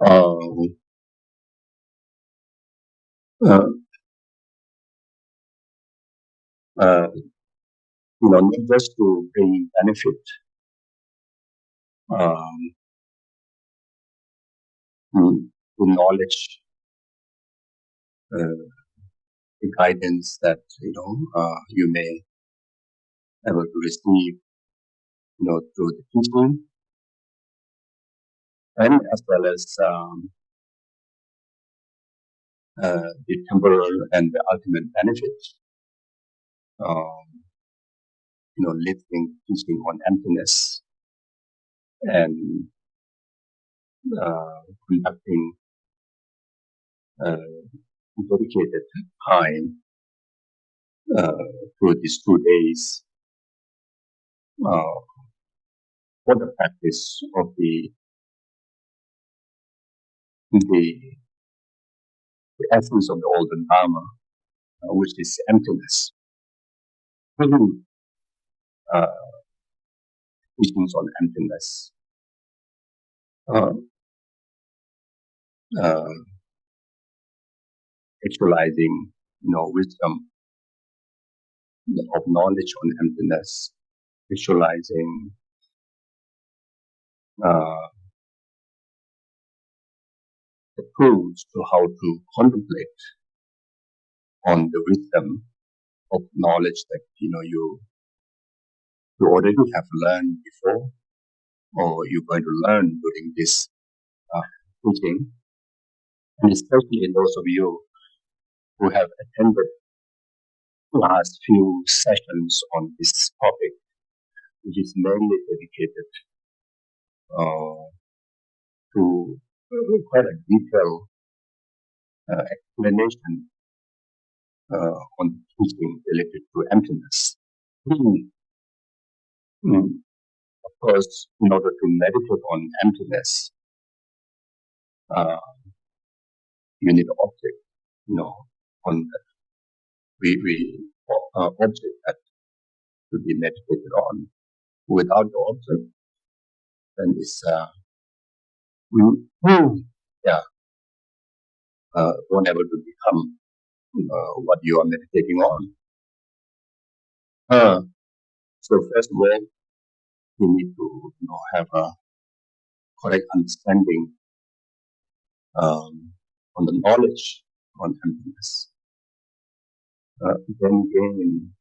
Um, uh, uh, not just to bring benefit, um, to knowledge, uh, the guidance that you may able to receive, through the teaching, and as well as the temporal and the ultimate benefit. Um, Listening, teaching on emptiness, and conducting uh, dedicated time through these 2 days uh, for the practice of the, the essence of the olden Dharma, which is emptiness. uh, Teachings on emptiness, uh, uh, actualizing, wisdom of knowledge on emptiness, visualizing uh, the tools to how to contemplate on the wisdom of knowledge that you already have learned before, or you're going to learn during this teaching, and especially those of you who have attended last few sessions on this topic, which is mainly dedicated to quite a detailed explanation on the teaching related to emptiness. Of course, in order to meditate on emptiness, you need object, on that object that to be meditated on. Without the object, then it's yeah, won't able to become what you are meditating on. So first of all, you need to have a correct understanding on the knowledge on emptiness. Then gain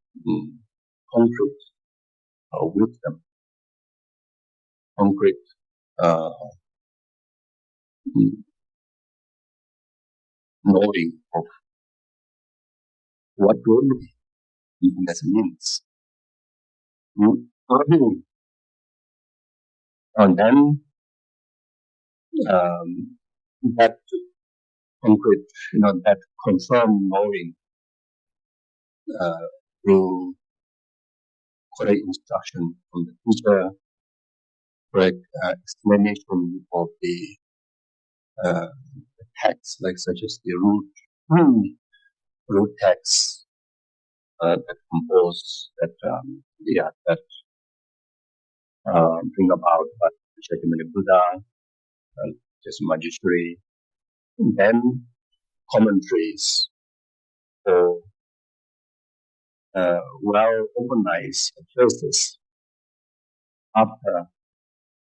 concrete wisdom, concrete knowing of what really emptiness means. And then that concrete, that confirmed knowing through correct instruction from the teacher, correct explanation of the text, like such as the root text that compose that bring about what Shakyamuni Buddha, just Manjushri, and then commentaries or well organized places after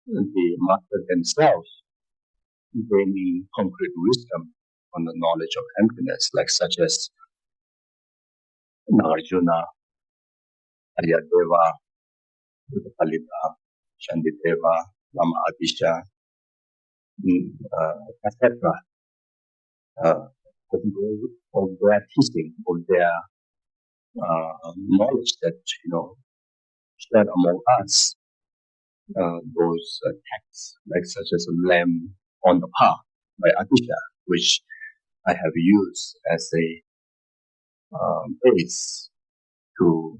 the master themselves gaining concrete wisdom on the knowledge of emptiness, like such as Nagarjuna, Aryadeva, Buddhapalita, Shandideva, Lama Adisha, etc. Of their teaching, of their knowledge that shared among us, those texts, like such as Lamb on the Path by Adisha, which I have used as a base to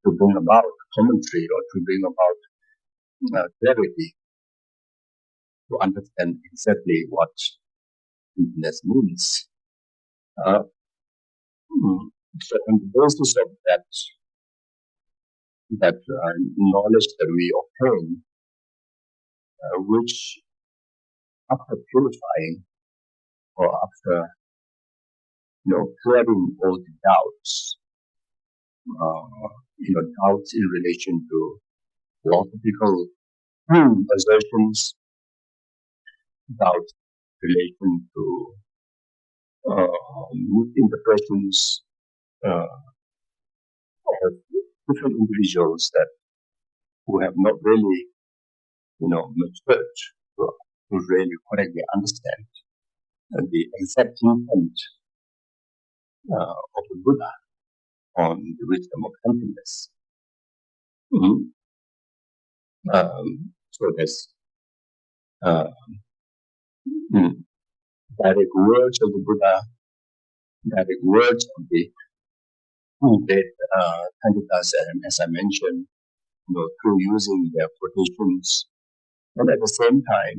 bring about commentary or to bring about clarity to understand exactly what emptiness means. So on the basis of that knowledge that we obtain, which after purifying or after clearing all the doubts, doubts in relation to philosophical assertions, doubts in relation to misinterpretations of different individuals that who have not really, matured to really correctly understand the exact intent of the Buddha on the wisdom of emptiness. So there's direct words of the Buddha, direct words of the great candidates, as I mentioned, through using their quotations, and at the same time,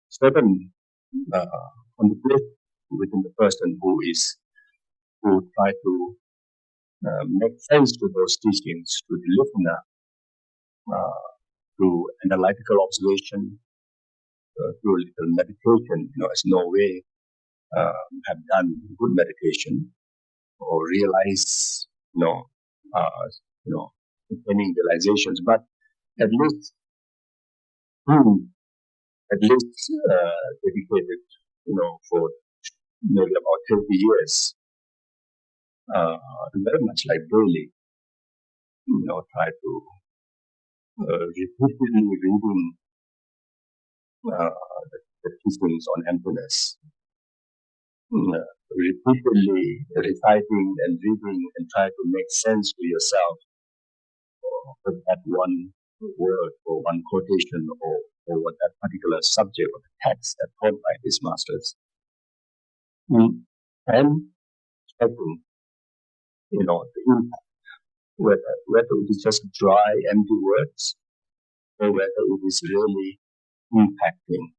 certain conflict within the person who try to make sense to those teachings to the listener through analytical observation, through a little meditation. As no way have done good meditation or realize, attaining realizations, but at least, dedicated, for maybe about 30 years, very much like daily, try to repeatedly reading the teachings on emptiness, repeatedly reciting and reading and try to make sense to yourself of that one word or one quotation or what that particular subject or text that taught by these masters. And checking, the impact, whether it is just dry, empty words, or whether it is really impacting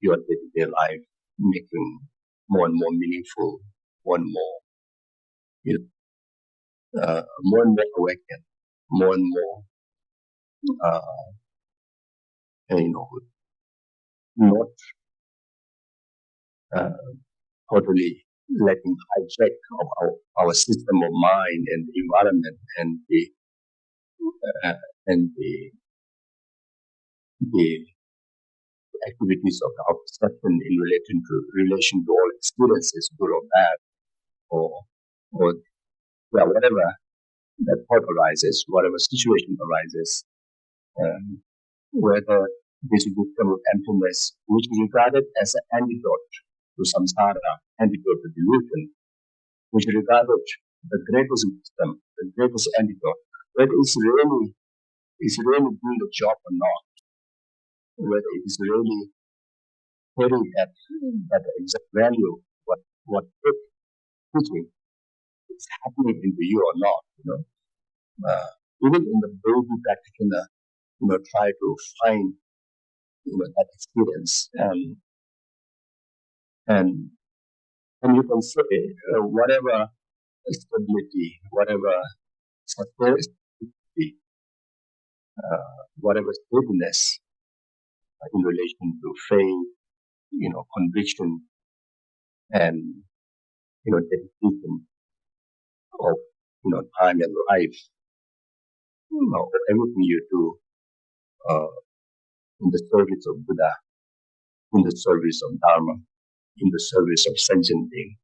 your day-to-day life, making more and more meaningful, more and more, more and more awakened, more and more, not totally letting hijack of our system of mind and the environment and the activities of our perception in relation to all experiences, good or bad, or whatever that thought arises, whatever situation arises, whether this wisdom of emptiness, which is regarded as an antidote to samsara, antidote to delusion, which is regarded the greatest wisdom, the greatest antidote, whether it's really doing the job or not, whether it is really getting that exact value, what teaching is happening into you or not, even in the baby practitioner, try to find, that experience, and you can say whatever stability, whatever sustainability, whatever steadiness in relation to faith, conviction, and dedication of time and life, everything you do in the service of Buddha, in the service of Dharma, in the service of sentient being,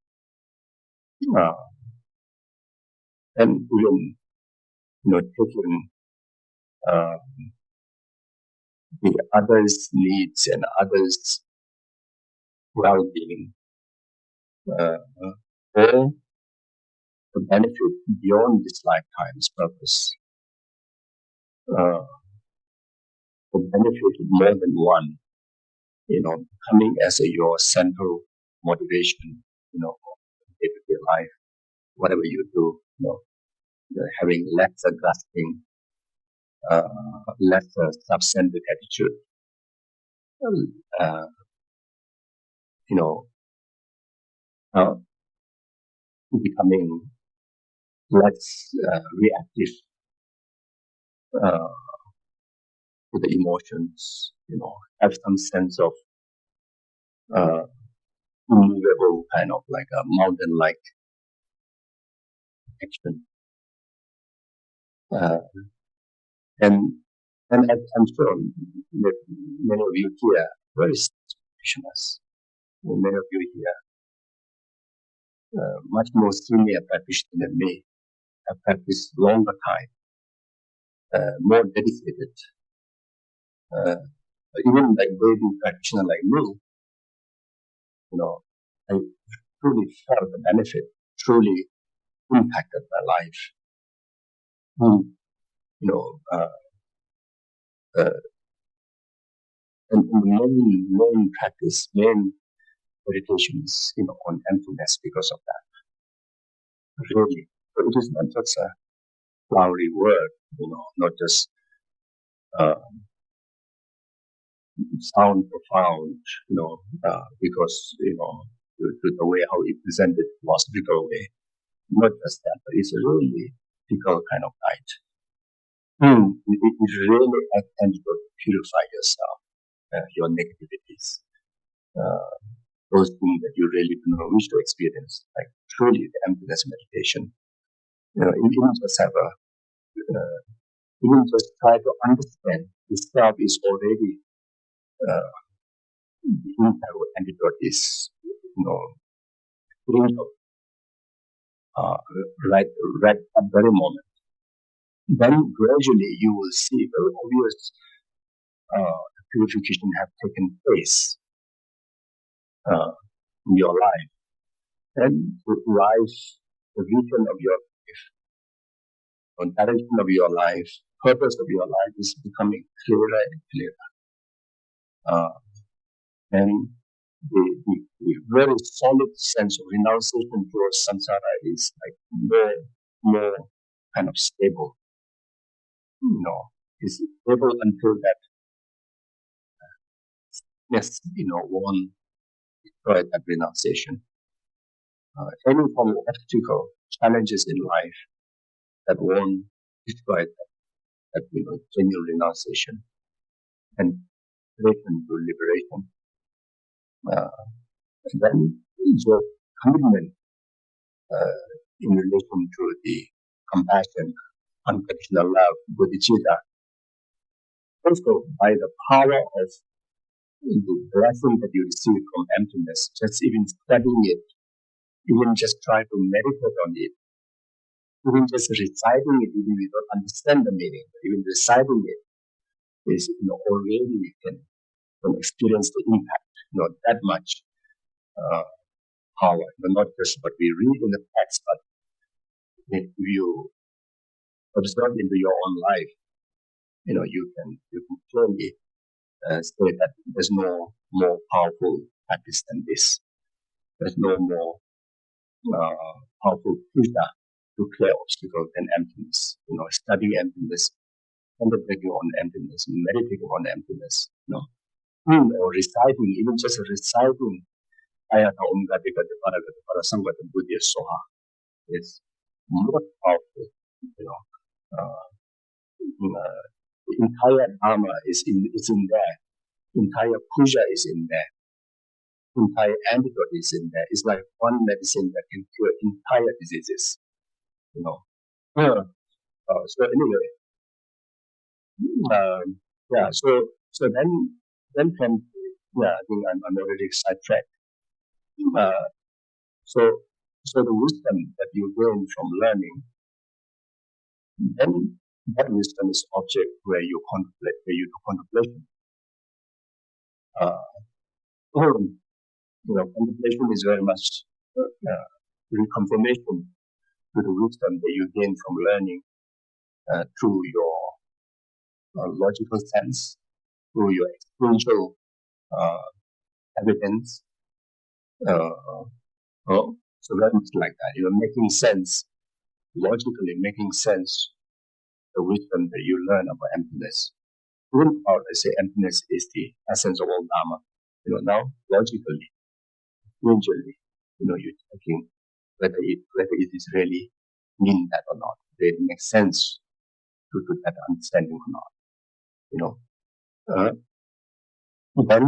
and even taking the others' needs and others' well-being, or the benefit beyond this lifetime's purpose, the benefit more than one, coming as your central motivation, day-to-day life, whatever you do, having lesser grasping, lesser self-centered attitude, becoming less reactive, to the emotions, have some sense of immovable kind of like a mountain-like action. And I'm sure that many of you here very practitioners. Many of you here much more senior practitioners than me have practiced longer time, more dedicated. Even like baby practitioner like me, I truly felt the benefit, truly impacted my life. And the main practice, main meditation is, on emptiness because of that. Really. So it is not just a flowery word, not just sound profound, because, the way how it presented philosophical way. Not just that, but it's a really practical kind of guide. It really attempts to purify yourself, your negativities, those things that you really do not wish to experience, like truly the emptiness meditation. Even just have even just try to understand the self is already the internal antidote is, right at that very moment. Then gradually you will see very obvious purification have taken place in your life. And the vision of your life, direction of your life, purpose of your life is becoming clearer and clearer. And the very solid sense of renunciation towards samsara is like more kind of stable. Is stable until that won't destroy that renunciation. Any form of obstacle, challenges in life that won't destroy that genuine renunciation and return to liberation. And then your commitment in relation to the compassion, unconditional love, bodhicitta, also by the power of the blessing that you receive from emptiness, just even studying it, even just try to meditate on it, even just reciting it, even if you don't understand the meaning, even reciting it is, already you can experience the impact, that much power, not just what we read in the text, but if you observe into your own life, you can clearly say that there's no more powerful practice than this. There's no more powerful puja to clear obstacles than emptiness. Studying emptiness, contemplating on emptiness, meditating on emptiness. Or reciting, even just reciting ayata om gati gati para samgata buddhya soha is more powerful. The entire dharma is in there. Entire puja is in there. Entire antidote is in there. It's like one medicine that can cure entire diseases. So anyway, So then from I think I'm already sidetracked. So the wisdom that you gain from learning, then that wisdom is object where you contemplate, where you do contemplation. Contemplation is very much reconfirmation to the wisdom that you gain from learning through your logical sense, through your experiential evidence. So that is like that. Making sense, logically making sense, the wisdom that you learn about emptiness. Even about, let's say, emptiness is the essence of all Dharma. Now, logically, experientially, you're checking whether it is really mean that or not, whether it makes sense to that understanding or not. Uh, then,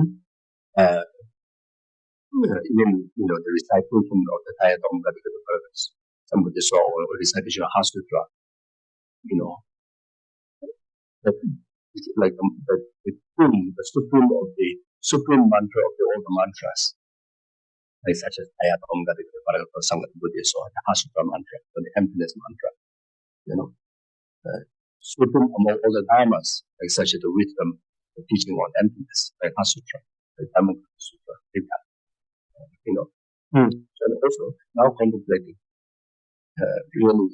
even the recitation of the Tayatong Gadagada purpose, somebody saw or recitation of Hasutra, that is like the supreme mantra of all the mantras, like such as Tayatong Gadagada Paragata Sangha Buddhism or the Hasutra mantra or the Emptiness mantra, supreme among all the dharmas, like such as the wisdom, the teaching on emptiness, like Hasutra, like Dhamma Sutra, like that, And also now contemplating really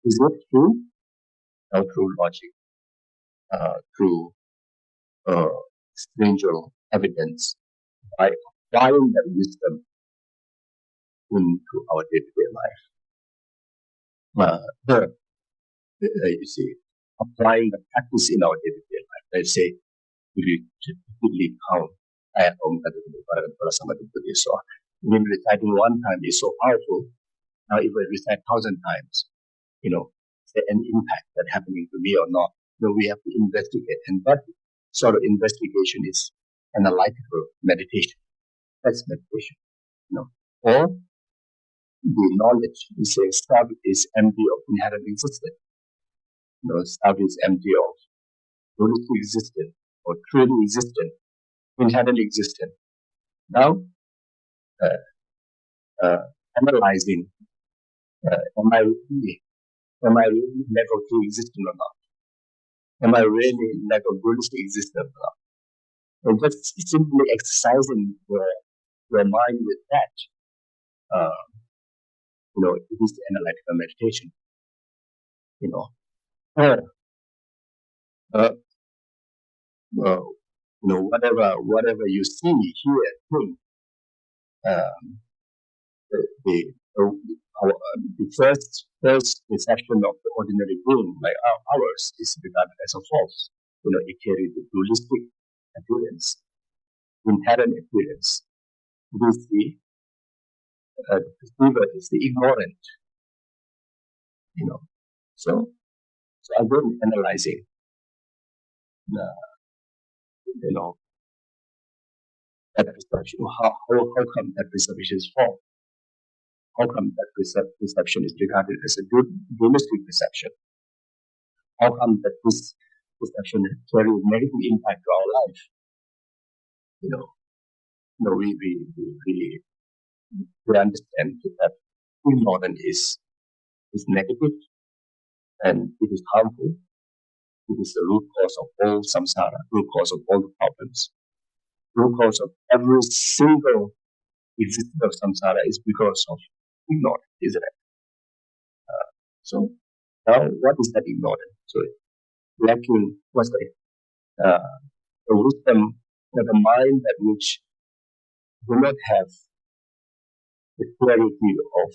is not true, now through logic, through spiritual evidence, by applying that wisdom into our day-to-day life. You see, applying the practice in our day-to-day life. Let's say, if you typically count so when reciting one time is so powerful. Now, if we recite 1,000 times, is there any impact that happening to me or not? We have to investigate, and that sort of investigation is analytical meditation. That's meditation, Or the knowledge is saying stuff is empty of inherent existence. Stuff is empty of truly existent or truly existent, inherently existent. Now, analyzing, am I really lack of true existence or not? Am I really lack of dualistic existence or not? And just simply exercising your mind with that, it is the analytical meditation. Whatever you see, hear, think, the first perception of the ordinary being, like ours, is regarded as a false. It carries the dualistic appearance, inherent appearance. It is the perceiver is the ignorant. So again, analyzing, that perception. How come that perception is false? How come that perception is regarded as a dualistic perception? How come that this perception carries negative impact to our life? We understand that ignorance is negative and it is harmful. It is the root cause of all samsara, root cause of all the problems. Root cause of every single existence of samsara is because of ignorance, isn't it? So now, what is that ignorance? So lacking what's the wisdom, the mind that which do not have the clarity of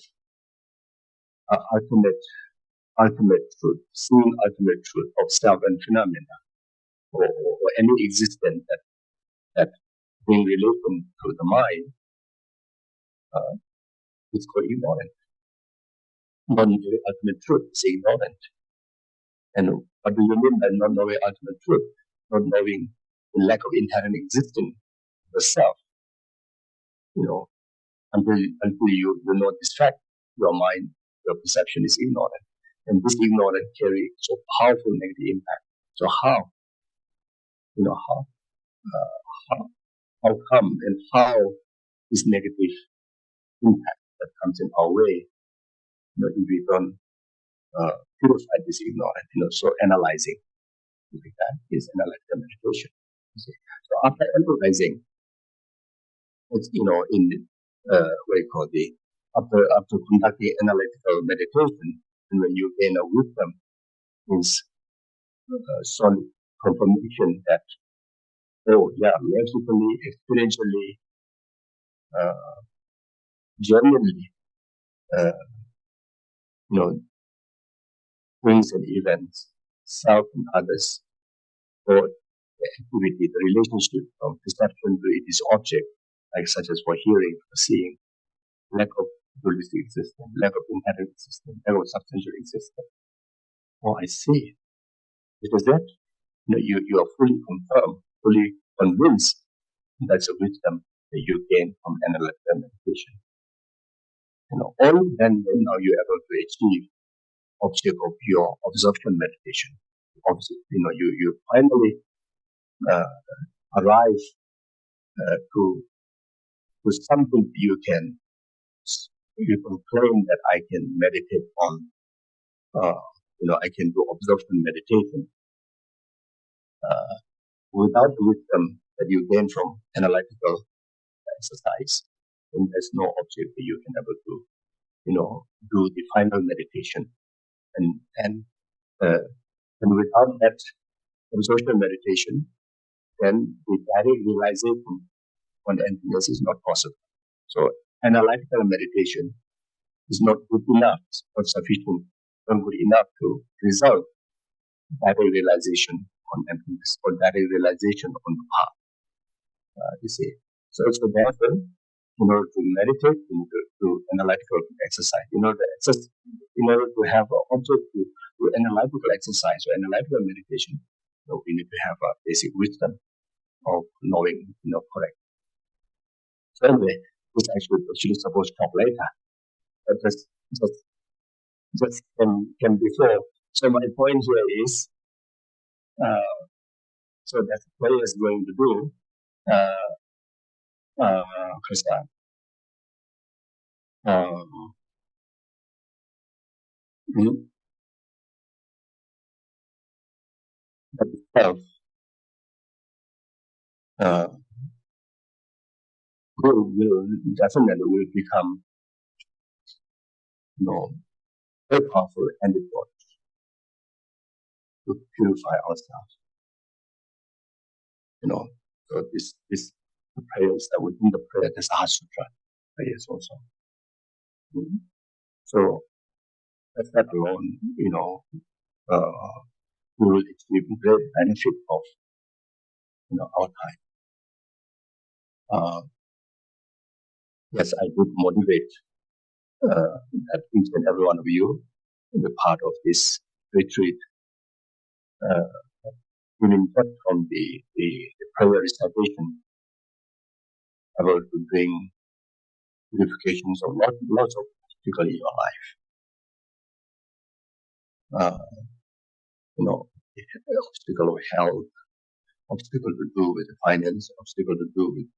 ultimate truth, seeing ultimate truth of self and phenomena, or any existence that being related to the mind, is called ignorant. Not knowing ultimate truth is ignorant. And what do you mean by not knowing ultimate truth? Not knowing the lack of inherent existence of the self. Until you do not distract your mind, your perception is ignorant. And this ignorance carries so powerful negative impact. So how come and how this negative impact that comes in our way, if we don't purify this ignorance, so analyzing like that is analytical meditation. So after analyzing, it's in what you call after conducting analytical meditation, and when you gain a wisdom, is solid confirmation that logically, experientially, genuinely, things and events, self and others, or the activity, the relationship from perception to its object, like such as for hearing, for seeing, lack of dualistic existence, lack of inherent existence, lack of substantial existence. Oh, I see. It is that you are fully confirmed, fully convinced that's a wisdom that you gain from analytical meditation. Only then are you able to achieve object of your observation meditation. You finally arrive to something you can claim that I can meditate on. I can do observation meditation without the wisdom that you gain from analytical exercise. And there's no object that you can able to, do the final meditation. And without that observation meditation, then the direct realization on the emptiness is not possible. So analytical meditation is not good enough, not sufficient, not good enough to result direct realization on emptiness or direct realization on the path. You see. So therefore, in order to meditate, you need to do analytical exercise. In order to have an object to analytical exercise or analytical meditation, we need to have a basic wisdom of knowing, correct. So anyway, this actually supposed to talk later, but just can before. So my point here is, so that what is going to do, Krista, that itself will definitely become, very powerful antidote to purify ourselves. So this prayers that within the prayer, there's a Heart Sutra prayers also. So that alone, we will achieve great benefit of, our time. Yes, I would motivate that each and every one of you in the part of this retreat, even just from the prayer recitation, able to bring purifications of lots of particularly your life. Obstacle of health, obstacle to do with finance, obstacle to do with,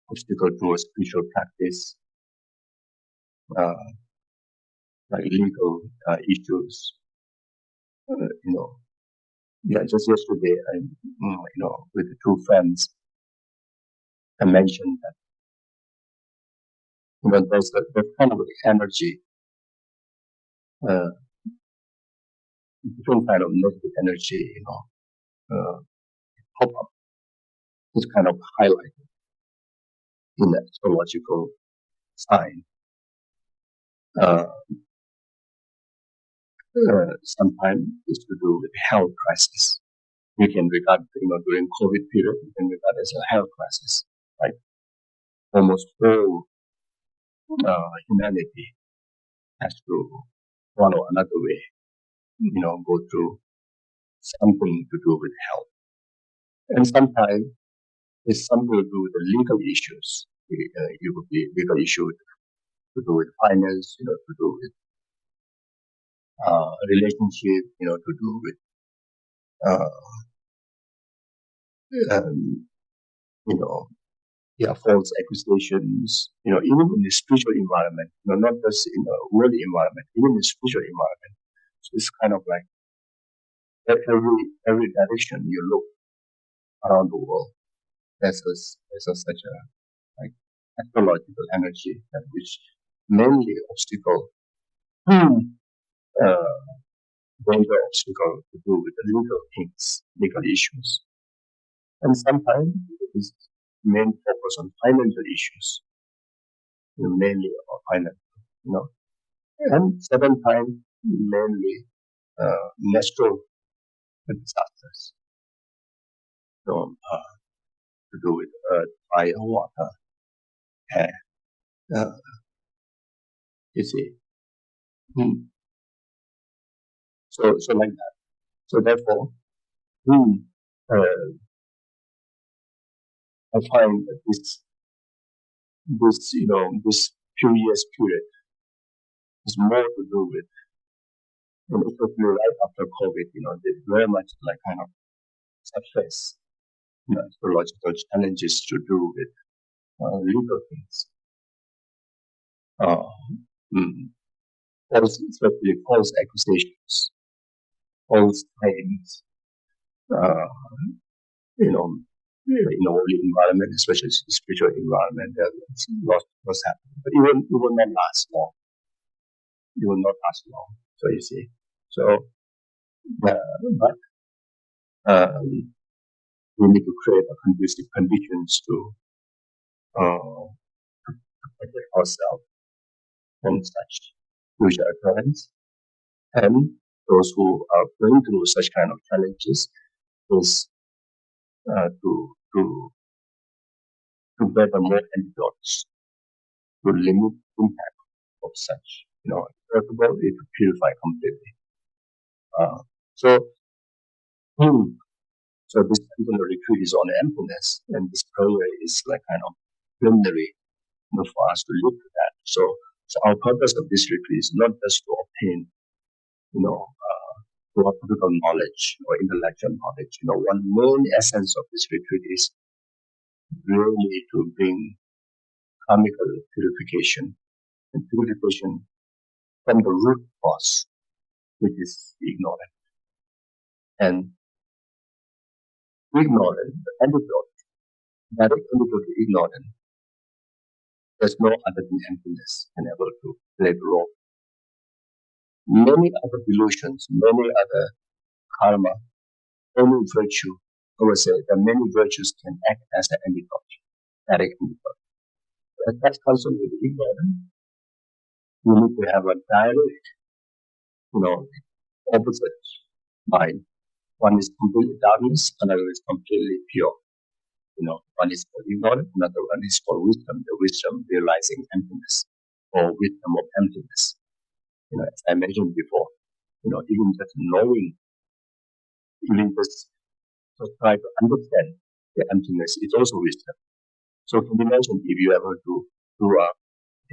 obstacle to a spiritual practice, like legal issues. Just yesterday, with the two friends, I mentioned that there's kind of energy, different kind of negative energy, pop up. It's kind of highlighted in the astrological sign. Sometimes it's to do with health crisis. You can regard, during COVID period, you can regard as a health crisis. Like almost all humanity has to follow another way, go through something to do with health. And sometimes it's something to do with the legal issues. It would be legal issue to do with finance, to do with relationship, to do with false accusations, even in the spiritual environment, not just in the worldly environment, even in the spiritual environment. So it's kind of like every direction you look around the world, there's such a like astrological energy that which mainly obstacle, danger obstacle to do with the legal things, legal issues. And sometimes it is main focus on financial issues, mainly on finance, and certain times mainly natural disasters, to do with earth, fire, water, air, You see. So like that. So therefore, uh, I find that this few years period is more to do with, and especially right after COVID, they very much like kind of surface, astrological challenges to do with legal things. Especially false accusations, false claims, uh, you know, in our environment, especially spiritual environment, there's lots happening. But it will not last long. It will not last long. So you see. So, but we need to create a conducive conditions to protect ourselves from such future occurrence. And those who are going through such kind of challenges is to better more antidotes to limit impact of such, irritable, it to purify completely. So, so this particular retreat is on emptiness, and this prayer is like kind of preliminary, for us to look at that. So our purpose of this retreat is not just to obtain, philosophical knowledge or intellectual knowledge. One main essence of this retreat is really to bring karmical purification and purification from the root cause, which is ignorance. And ignorance, the antidote, direct antidote to ignorance, there's no other than emptiness and able to play the role. Many other delusions, many other karma, any virtue, I would say that many virtues can act as an antidote, direct antidote. As that's concerned with ignorance, you need to have a direct, opposite mind. One is completely darkness, another is completely pure. One is called ignorance, another one is called wisdom, the wisdom realizing emptiness or wisdom of emptiness. As I mentioned before, even just knowing, even just try to understand the emptiness is also wisdom. So can you imagine if you ever do a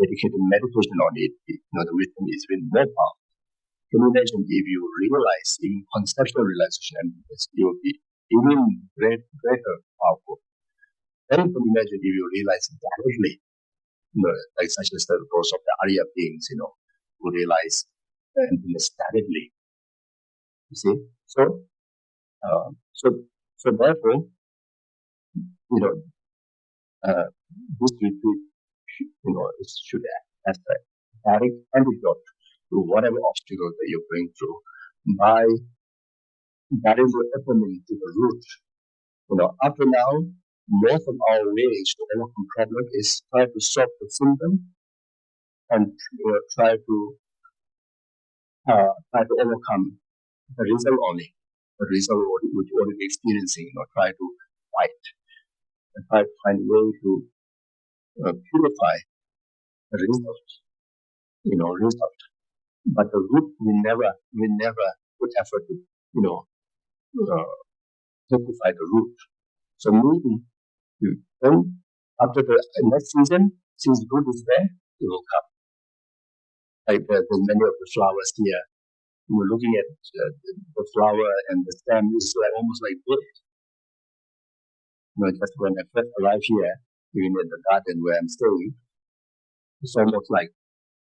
dedicated meditation on it, the wisdom is even more powerful. Can you imagine if you realize in conceptual realization emptiness, it will be even greater powerful. Then you can imagine if you realize it directly, like such as the course of the Arya beings, who realize emptiness directly. You see? So therefore, this retreat, it should act as a direct antidote to whatever obstacle that you're going through by directly opening to the root. Up to now, most of our ways to overcome problem is try to solve the symptom and try to overcome the result only. The result which you're already experiencing, try to fight and try to find a way to purify the result, result. But the root we never put effort to, purify the root. So maybe then after the next season, since root is there, it will come. Like there's many of the flowers here. We're looking at the flower and the stem is like almost like wood. Just when I first arrived here, even in the garden where I'm staying, it's almost like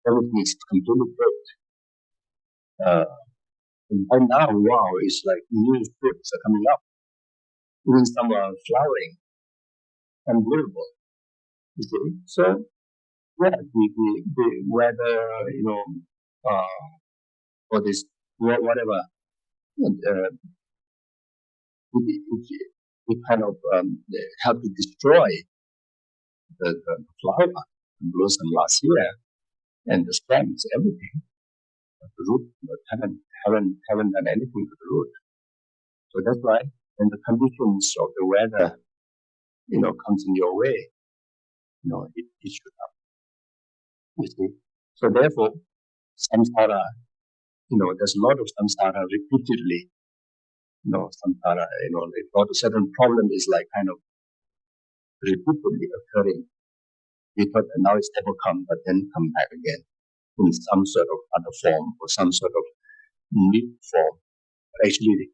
everything is completely baked. And by now, wow, it's like new fruits are coming up. Even some are flowering. Unbelievable. You see? So, yeah, the weather, or this, whatever, it kind of helped to destroy the flower, the blossom last year, and the stems, everything. The root haven't done anything to the root. So that's why when the conditions of the weather, comes in your way, it should happen. You see? So therefore, samsara, there's a lot of samsara repeatedly. Samsara, like got a certain problem is like kind of repeatedly occurring. We thought that now it's ever come, but then come back again in some sort of other form or some sort of new form. But actually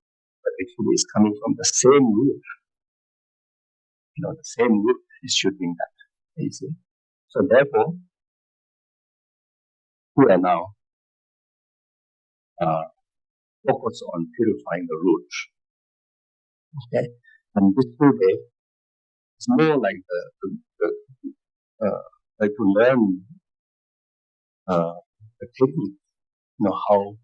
it's coming from the same root. The same root is shooting that. You see? So therefore, we are now focused on purifying the root. Okay? And this today is more like like to learn the technique, how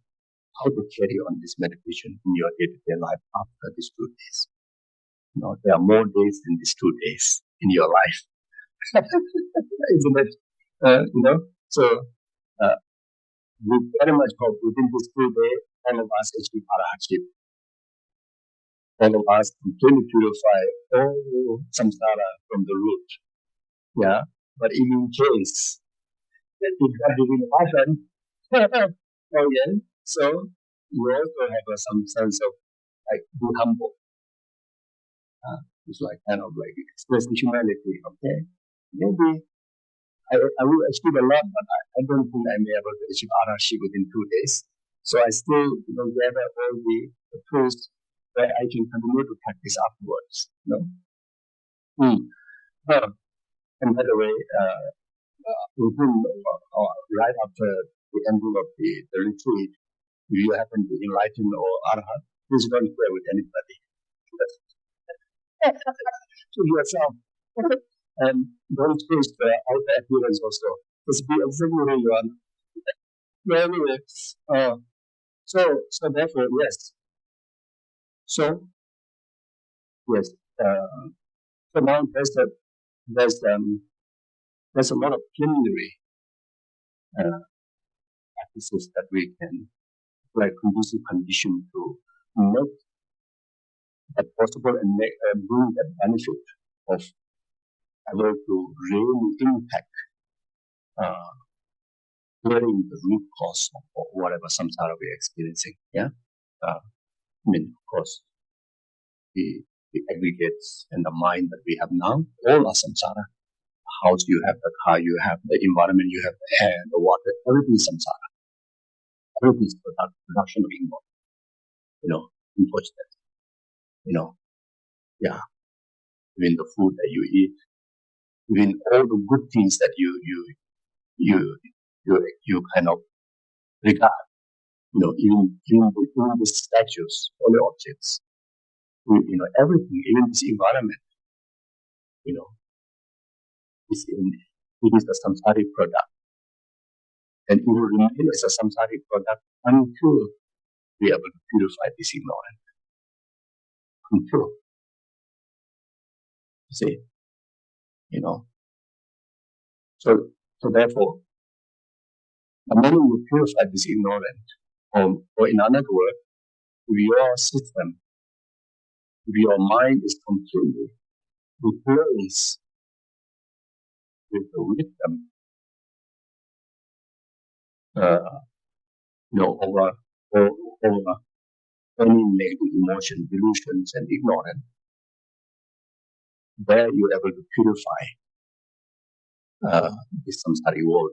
to carry on this meditation in your day-to-day life after these 2 days. There are more days than these 2 days in your life. Isn't it? So we very much hope within these 2 days, all of us achieve arahatship. All of us completely purify all samsara from the root. Yeah. But in case that it didn't happen, okay, so you also have some sense of like be humble. It's like kind of like expressing humanity. Okay, maybe I will achieve a lot, but I don't think I may be able to achieve arashi within 2 days. So I still gather all the tools where I can continue to practice afterwards. And by the way, right after the ending of the retreat, if you happen to enlighten or arhat, please don't share with anybody. To yourself. And don't choose the outer appearance also. Just be exactly who you are. But anyway, so therefore, yes. So yes. So now there's a lot of preliminary practices that we can like conducive condition to make that possible and bring that benefit of able to really impact clearing the root cause of whatever samsara we're experiencing. Yeah. Of course, the aggregates and the mind that we have now, all are samsara. The house you have, the car you have, the environment you have, the air, the water, everything is samsara. Everything is production of ego. Unfortunately. Yeah. Even the food that you eat, even all the good things that you kind of regard. Even the statues, all the objects, everything, even this environment, it is a samsaric product. And it will remain as a samsaric product until we are able to purify this ignorance. Until. See? So therefore, the moment you purify this ignorance, or in another word, if your system, if your mind is completely replaced with the wisdom, over any negative emotion, delusions, and ignorance, there you're able to purify this samsaric world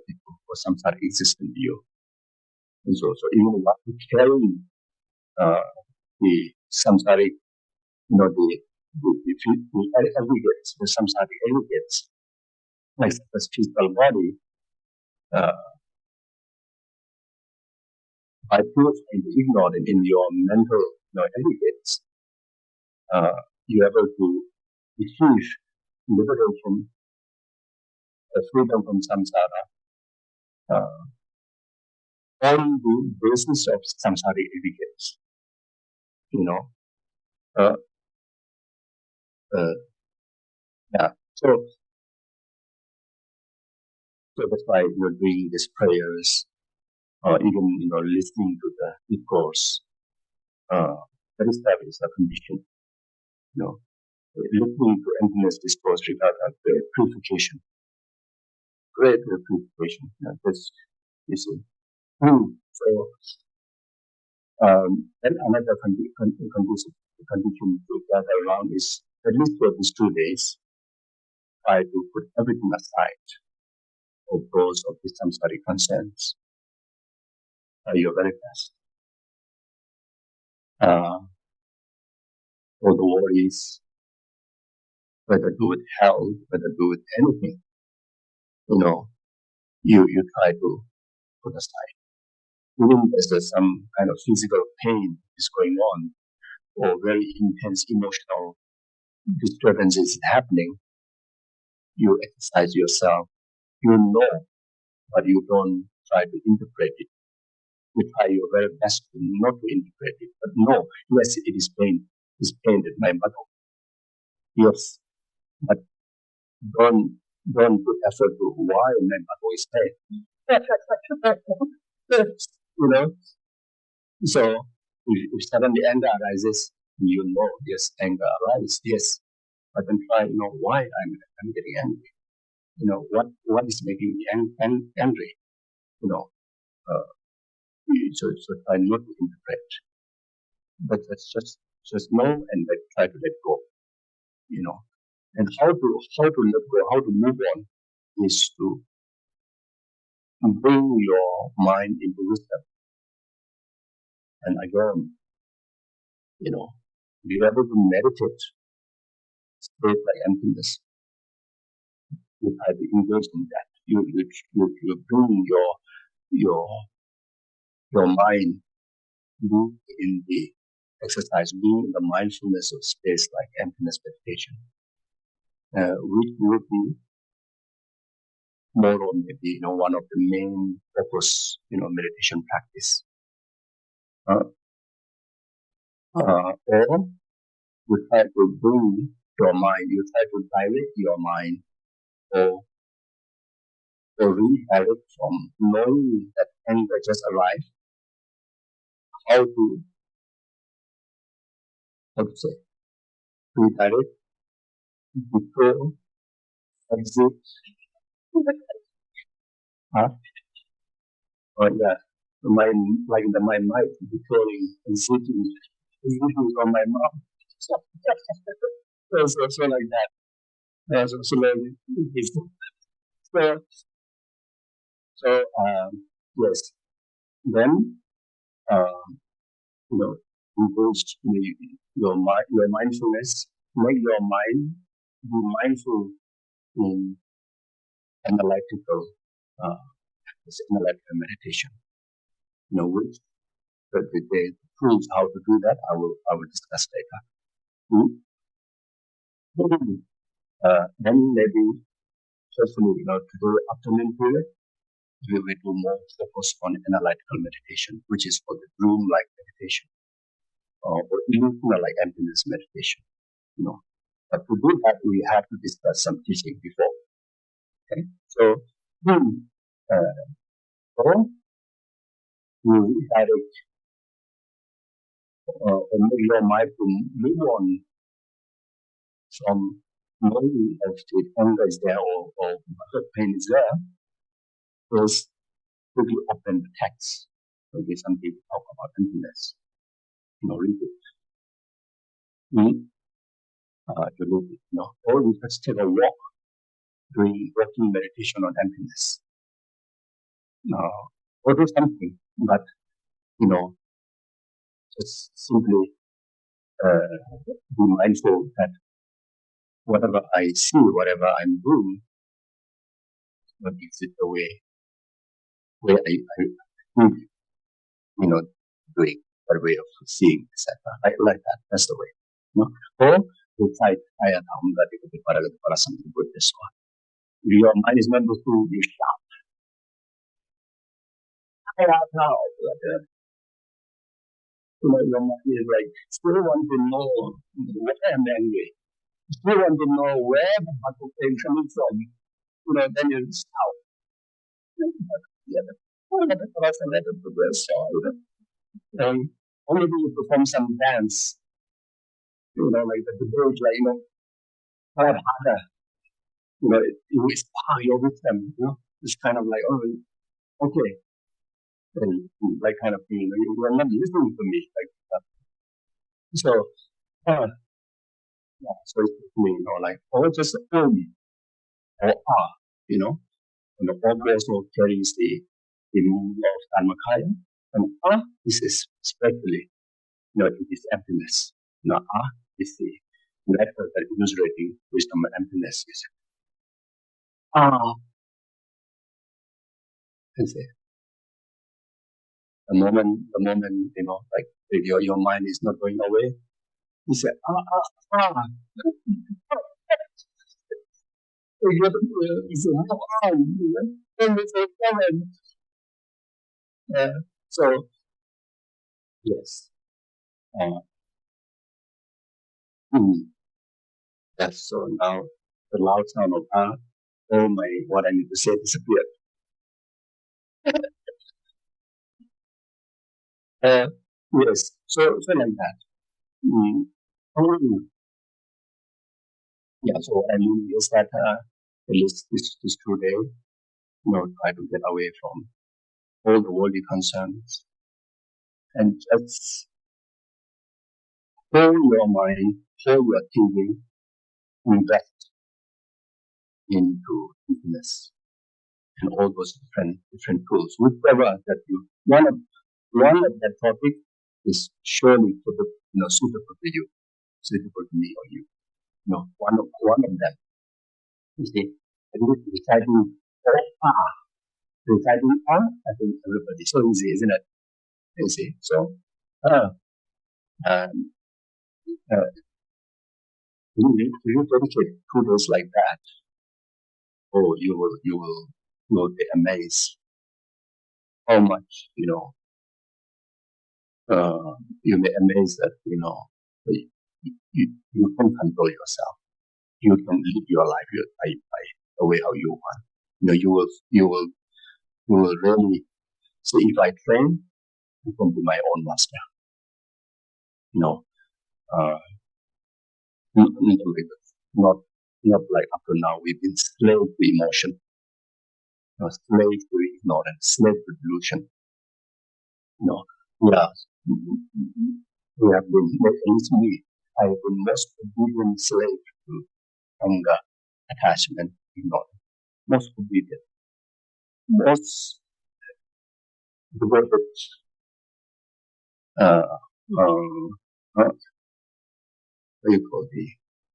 or samsaric existence in you. And so even while carrying the samsaric, the aggregates, the samsaric aggregates, like the physical body, by purifying the ignorance in your mental aggregates, you're able to achieve liberation, freedom from samsara, on the basis of samsaric aggregates. Yeah. So that's why you're doing these prayers, or even listening to the discourse. That is a condition. Listening to emptiness discourse regard as the purification, great purification. You see. So then another condition to gather around is at least for these 2 days, try to put everything aside of those of the samsaric concerns. Your very best. All the worries, whether to do with health, whether to do with anything, you try to put aside. Even if there's some kind of physical pain is going on, or very intense emotional disturbance is happening, you exercise yourself. You know, but you don't try to interpret it. You try your very best not to interpret it. But no, yes, it is pain. It's pain at my bottom. Yes, but don't put effort to why my bottom is pain. So if suddenly anger arises, yes, anger arises, yes. But then try, why I'm getting angry. What is making me angry? So try not to interpret. But that's just know and then try to let go. And how to let go, how to move on is to bring your mind into wisdom. And again, be able to meditate, state like emptiness. You try to engage in that. You bring your mind in the exercise, being in the mindfulness of space like emptiness meditation, which would be more or maybe one of the main focus meditation practice. Or you try to bring your mind, you try to direct your mind, or redirect from knowing that anger just arrived, how to say, redirect, detour, exit, or my mind detouring, exiting from my mouth. So like that. So yes. Then engage your mindfulness. Make your mind be mindful in analytical meditation. Which the tools how to do that I will discuss later. Then maybe hopefully today afternoon period we will do more focus on analytical meditation, which is for the room-like meditation, or even like emptiness meditation. But to do that, we have to discuss some teaching before. Okay, so or you direct or make your mind to move on from knowing if anger is there or pain is there, is quickly open the text. Maybe some people talk about emptiness. Read it. To do it. Or you just take a walk doing working meditation on emptiness. Or do something, but just simply be mindful that whatever I see, whatever I'm doing, what is it the way I think, doing, the way of seeing, etc. Like that. That's the way. Or you try your mind is not to be sharp. Your mind is like, still want to know what I'm angry. Still want to know where the battle pain coming from. Then you stop. Only you perform some dance, like the bridge, clap harder. It inspire your wisdom. It's kind of like, okay, and like kind of thing, you are not listening to me, like so. Yeah, so it's like or just or you know, and the org also carries the meaning of Dharmakaya, and is especially, it is emptiness. Is the method that illustrating wisdom and emptiness is ah. You see, the moment, like if your mind is not going away, you say it's a and it's a seven. So yes, uh, mm, yes. So now the loud sound of oh my, what I need to say disappeared. Uh, yes. So like that. Mm. Oh, yeah. So I mean, is that at least this 2 day, try to get away from all the worldly concerns and just hold your mind, hold your thinking, invest into emptiness and all those different tools. Whichever that you one of that topic is surely suitable to you, suitable to me or you. One of them. You see, I think reciting reciting I think everybody so easy, isn't it? You see, so uh, um, uh, you dedicate 2 days like that, oh, you will be amazed how much you may amazed that you can control yourself. You can live your life by the way how you want. You will really say, if I train, I can be my own master. You know, uh, not not like up to now we've been slave to emotion, slave to ignorance, slave to delusion. You know, yeah, we have been, at least me, I have been most obedient slave to anger, attachment, ignorance. Most obedient, most devoted, uh, what do you call the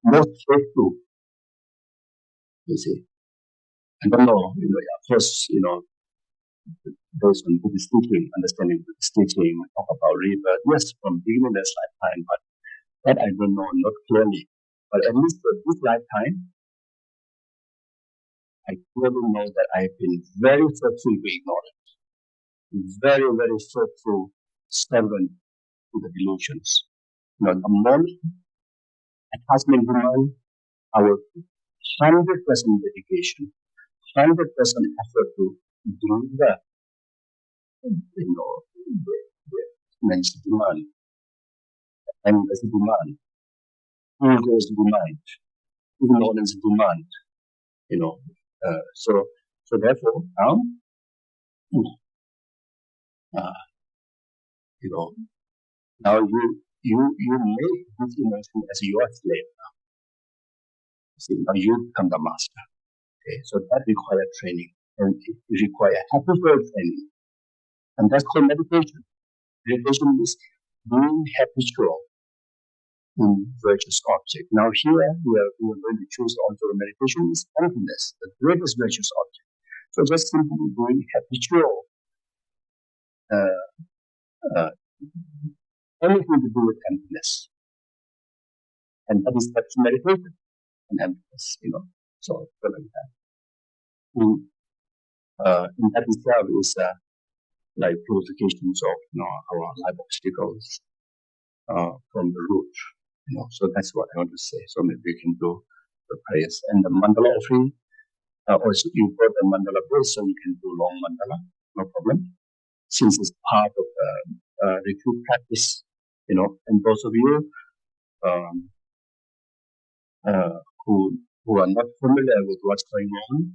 most faithful, you see. I don't know, of course, those on Buddhist teaching, understanding Buddhist teaching, talk about rebirth, yes, from beginner's lifetime, but that I don't know, not clearly. But at least for this lifetime, I clearly know that I've been very faithful to ignorance, very, very faithful servant to the delusions. The moment attachment demand, our 100% dedication, 100% effort to deliver, the men's demand, endless demand, ego's demand, ignorance demand, you know. So therefore, now, uh, you know, now you make this emotion as your slave. See, now you become the master. Okay, so that requires training, and it requires habitual training, and that's called meditation. Meditation is being habitual in virtuous object. Now here we are going to choose also the meditation is emptiness, the greatest virtuous object. So just simply doing habitual uh, uh, anything to do with emptiness, and that's meditation and emptiness. So like that. And that itself is like purifications of our life obstacles from the root. So that's what I want to say. So maybe we can do the prayers and the mandala offering. Also, you got the mandala base, so you can do long mandala, no problem. Since it's part of the retreat practice, and those of you um, uh, who are not familiar with what's going on,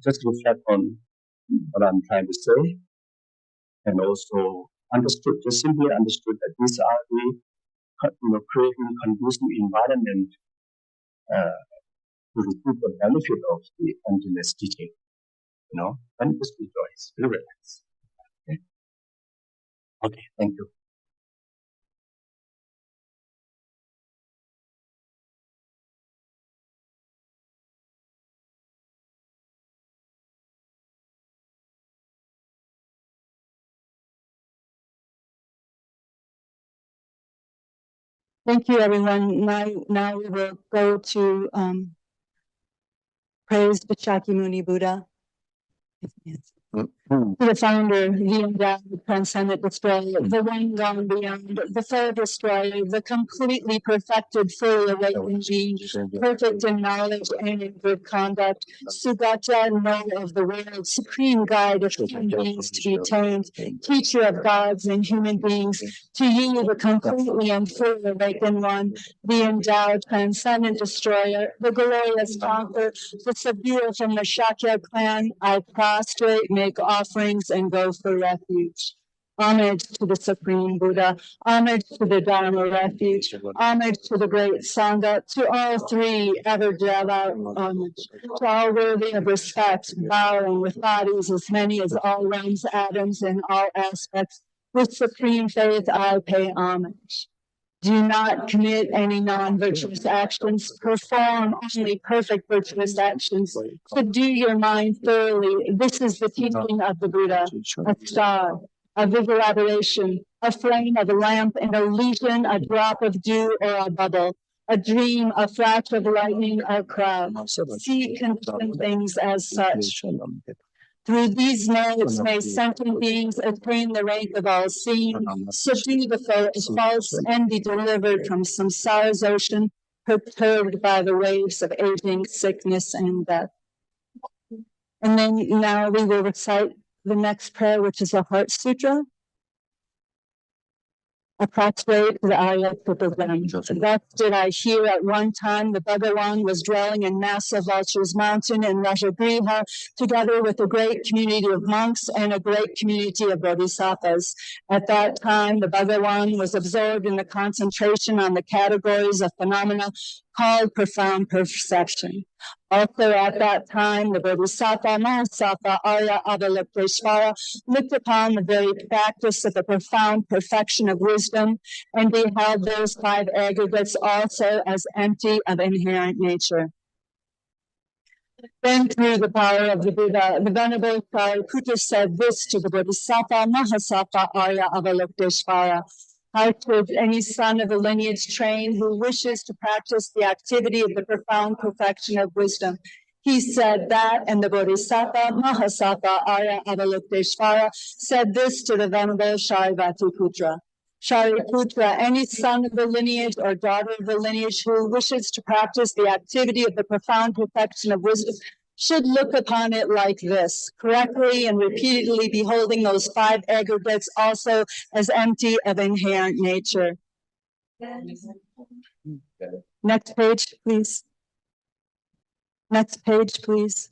just reflect on what I'm trying to say, and also understood, just simply understood that these are the creating conducive environment to receive the benefit of the emptiness teaching. And just rejoice, relax. Okay, thank you. Thank you, everyone. Now we will go to praise the Shakyamuni Buddha. The founder, the endowed, transcendent destroyer, the one gone beyond, the full destroyer, the completely perfected, fully awakened being, perfect in knowledge and in good conduct, Sugata, knower of the world, supreme guide of human beings to be tamed, teacher of gods and human beings, to you, the completely and fully awakened one, the endowed, transcendent destroyer, the glorious conqueror, the subduer from the Shakya clan, I prostrate, make offerings, and go for refuge. Homage to the Supreme Buddha, homage to the Dharma refuge, homage to the great Sangha, to all three ever homage, to all worthy of respect, bowing with bodies as many as all realms, atoms, in all aspects. With supreme faith, I pay homage. Do not commit any non-virtuous actions. Perform only perfect virtuous actions. Subdue your mind thoroughly. This is the teaching of the Buddha. A star, a visual aberration, a flame of a lamp, an illusion, a drop of dew or a bubble, a dream, a flash of lightning, a cloud. See conditioned things as such. Through these modes may sentient beings attain the rank of all seeing, subdue the false, and be delivered from samsara's ocean, perturbed by the waves of aging, sickness, and death. And then now we will recite the next prayer, which is a Heart Sutra. Approximate to the Arya Triple. Thus did I hear at one time the Bhagavan was dwelling in massive Vulture's Mountain in Rajagriha, together with a great community of monks and a great community of bodhisattvas. At that time, the Bhagavan was absorbed in the concentration on the categories of phenomena called profound perception. Also at that time, the Bodhisattva, Mahasattva, Arya Avalokiteshvara looked upon the very practice of the profound perfection of wisdom and beheld those five aggregates also as empty of inherent nature. Then through the power of the Buddha, the Venerable Shariputra said this to the Bodhisattva, Mahasattva, Arya Avalokiteshvara. How should any son of the lineage train who wishes to practice the activity of the profound perfection of wisdom? He said that, and the Bodhisattva, Mahasattva, Arya Avalokiteshvara said this to the Venerable Shariputra. Shariputra, any son of the lineage or daughter of the lineage who wishes to practice the activity of the profound perfection of wisdom should look upon it like this, correctly and repeatedly beholding those five aggregates also as empty of inherent nature. Next page, please. Next page, please.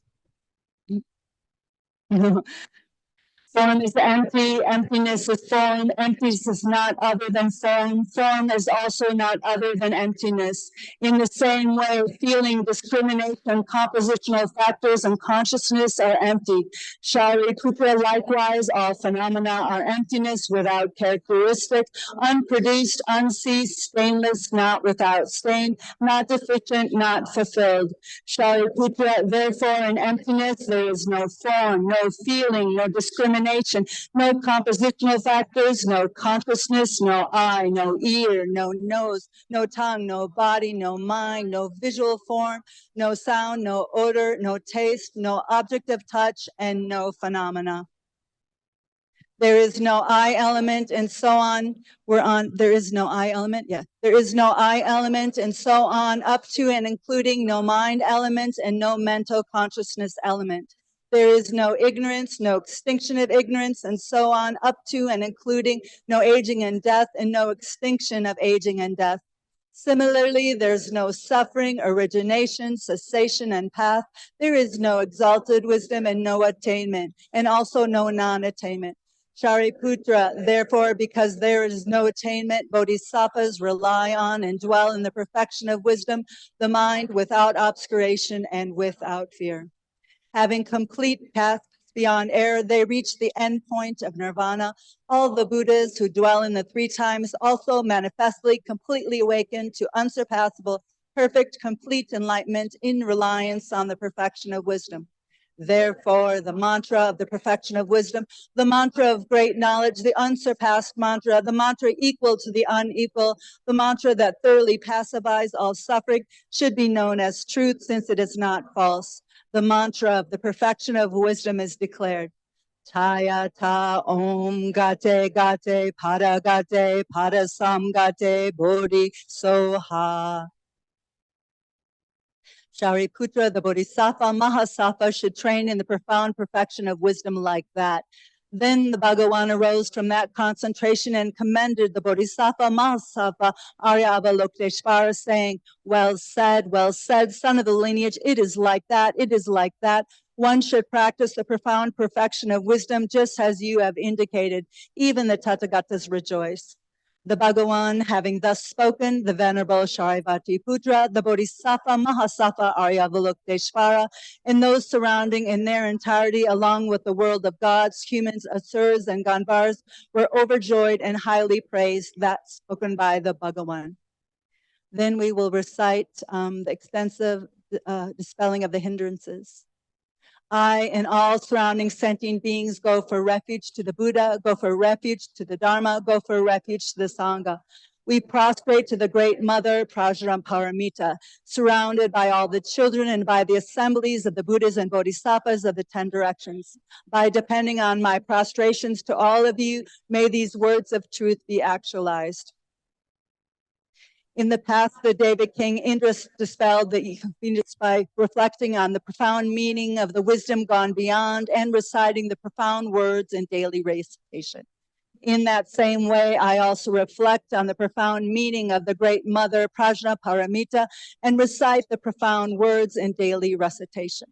Form is empty, emptiness is form, emptiness is not other than form, form is also not other than emptiness. In the same way, feeling, discrimination, compositional factors, and consciousness are empty. Shariputra, likewise, all phenomena are emptiness without characteristic, unproduced, unceased, stainless, not without stain, not deficient, not fulfilled. Shariputra, therefore, in emptiness there is no form, no feeling, no discrimination, no compositional factors, no consciousness, no eye, no ear, no nose, no tongue, no body, no mind, no visual form, no sound, no odor, no taste, no object of touch, and no phenomena. There is no I element, and so on. There is no I element, yeah. There is no I element, and so on, up to and including no mind element and no mental consciousness element. There is no ignorance, no extinction of ignorance, and so on, up to and including no aging and death, and no extinction of aging and death. Similarly, there's no suffering, origination, cessation, and path. There is no exalted wisdom and no attainment, and also no non-attainment. Shariputra, therefore, because there is no attainment, bodhisattvas rely on and dwell in the perfection of wisdom, the mind without obscuration and without fear. Having complete path beyond error, they reach the end point of nirvana. All the Buddhas who dwell in the three times also manifestly completely awaken to unsurpassable, perfect, complete enlightenment in reliance on the perfection of wisdom. Therefore, the mantra of the perfection of wisdom, the mantra of great knowledge, the unsurpassed mantra, the mantra equal to the unequal, the mantra that thoroughly pacifies all suffering, should be known as truth, since it is not false. The mantra of the perfection of wisdom is declared. Taya ta om gate gate pada gate pada sam gate bodhi soha. Shariputra, the Bodhisattva Mahasattva, should train in the profound perfection of wisdom like that. Then the Bhagavan arose from that concentration and commended the Bodhisattva Mahasattva Arya-Avalokiteshvara, saying, well said, son of the lineage, it is like that, it is like that. One should practice the profound perfection of wisdom just as you have indicated. Even the Tathagatas rejoice. The Bhagavan, having thus spoken, the Venerable Shariputra, the Bodhisattva Mahasattva Arya-Avalokiteshvara, and those surrounding in their entirety, along with the world of gods, humans, asuras, and Gandharvas, were overjoyed and highly praised. That spoken by the Bhagavan. Then we will recite the extensive dispelling of the hindrances. I and all surrounding sentient beings go for refuge to the Buddha, go for refuge to the Dharma, go for refuge to the Sangha. We prostrate to the Great Mother, Prajnaparamita, surrounded by all the children and by the assemblies of the Buddhas and Bodhisattvas of the 10 directions. By depending on my prostrations to all of you, may these words of truth be actualized. In the past, the David King Indra dispelled the Phoenix by reflecting on the profound meaning of the wisdom gone beyond and reciting the profound words in daily recitation. In that same way, I also reflect on the profound meaning of the Great Mother, Prajnaparamita, and recite the profound words in daily recitation.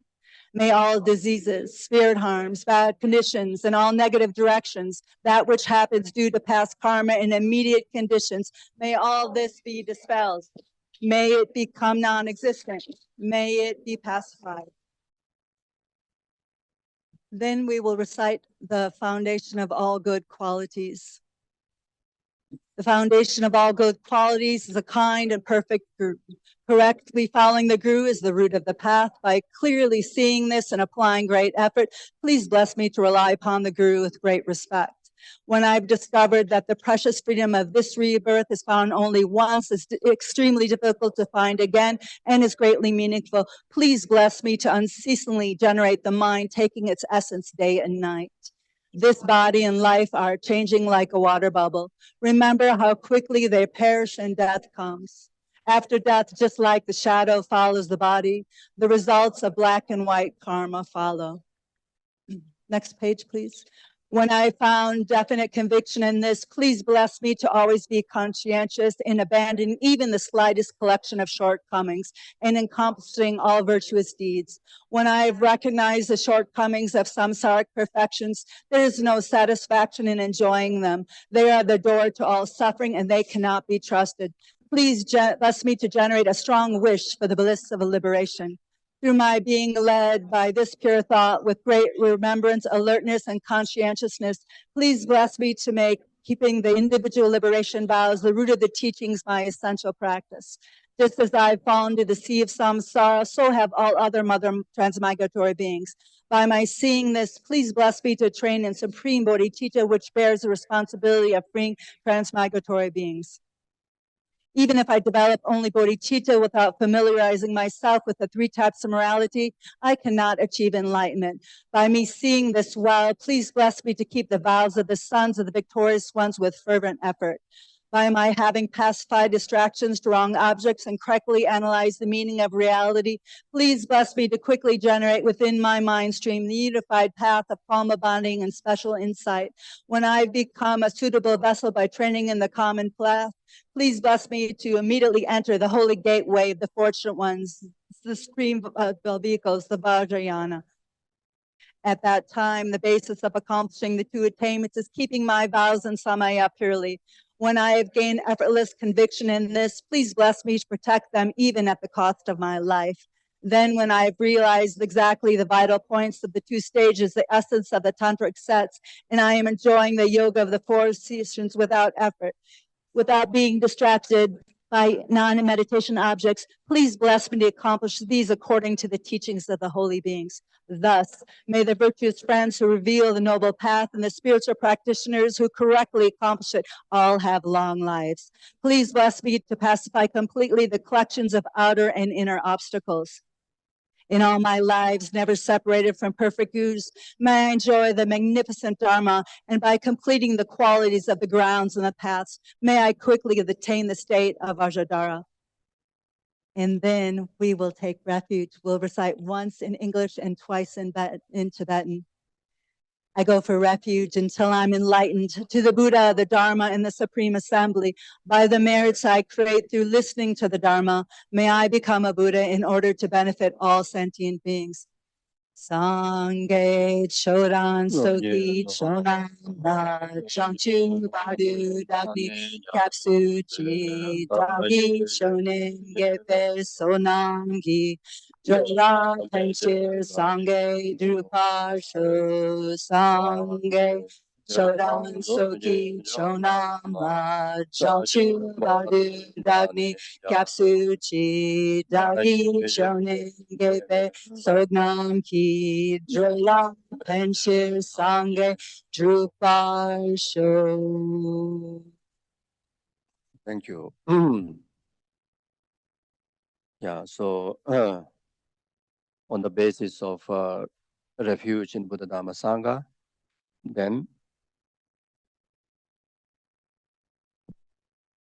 May all diseases, spirit harms, bad conditions, and all negative directions, that which happens due to past karma and immediate conditions, may all this be dispelled. May it become non-existent. May it be pacified. Then we will recite the foundation of all good qualities. The foundation of all good qualities is a kind and perfect guru. Correctly following the guru is the root of the path. By clearly seeing this and applying great effort, please bless me to rely upon the guru with great respect. When I've discovered that the precious freedom of this rebirth is found only once, it's extremely difficult to find again, and is greatly meaningful, please bless me to unceasingly generate the mind, taking its essence day and night. This body and life are changing like a water bubble. Remember how quickly they perish and death comes. After death, just like the shadow follows the body, the results of black and white karma follow. Next page, please. When I found definite conviction in this, please bless me to always be conscientious in abandoning even the slightest collection of shortcomings and encompassing all virtuous deeds. When I've recognized the shortcomings of samsaric perfections, there is no satisfaction in enjoying them. They are the door to all suffering and they cannot be trusted. Please bless me to generate a strong wish for the bliss of liberation. Through my being led by this pure thought with great remembrance, alertness, and conscientiousness, please bless me to make keeping the individual liberation vows the root of the teachings my essential practice. Just as I've fallen to the sea of samsara, so have all other mother transmigratory beings. By my seeing this, please bless me to train in supreme bodhicitta, which bears the responsibility of freeing transmigratory beings. Even if I develop only bodhicitta without familiarizing myself with the 3 types of morality, I cannot achieve enlightenment. By me seeing this well, please bless me to keep the vows of the sons of the victorious ones with fervent effort. by my having pacified distractions to wrong objects and correctly analyzed the meaning of reality, please bless me to quickly generate within my mind stream the unified path of palma bonding and special insight. When I've become a suitable vessel by training in the common path, please bless me to immediately enter the holy gateway of the fortunate ones, the stream of vehicles, the Vajrayana. At that time, the basis of accomplishing the two attainments is keeping my vows and samaya purely. When I have gained effortless conviction in this, please bless me to protect them even at the cost of my life. Then when I have realized exactly the vital points of the two stages, the essence of the tantric sets, and I am enjoying the yoga of the four seasons without effort, without being distracted by non-meditation objects, please bless me to accomplish these according to the teachings of the holy beings. Thus, may the virtuous friends who reveal the noble path and the spiritual practitioners who correctly accomplish it all have long lives. Please bless me to pacify completely the collections of outer and inner obstacles. In all my lives, never separated from perfect gurus, may I enjoy the magnificent Dharma, and by completing the qualities of the grounds and the paths, may I quickly attain the state of Ajadara. And then we will take refuge. We'll recite once in English and twice in Tibetan. I go for refuge until I'm enlightened to the Buddha, the Dharma, and the Supreme Assembly. By the merits I create through listening to the Dharma, may I become a Buddha in order to benefit all sentient beings. Sangye Chodan Soki Chodan Changchu Badu Dagni Kapsu Chi Dagi Shonen Gepe Sonangi Jola Penshir Sangye Drupar Sho Sangye Chodan Soki Chonama Changchu Badu Dagni Kapsu Chi Dagi Shonen Gepe Sognam ki Jola Penshir Sangye Drupar Sho. Thank you. Yeah, so on the basis of refuge in Buddha Dhamma Sangha, then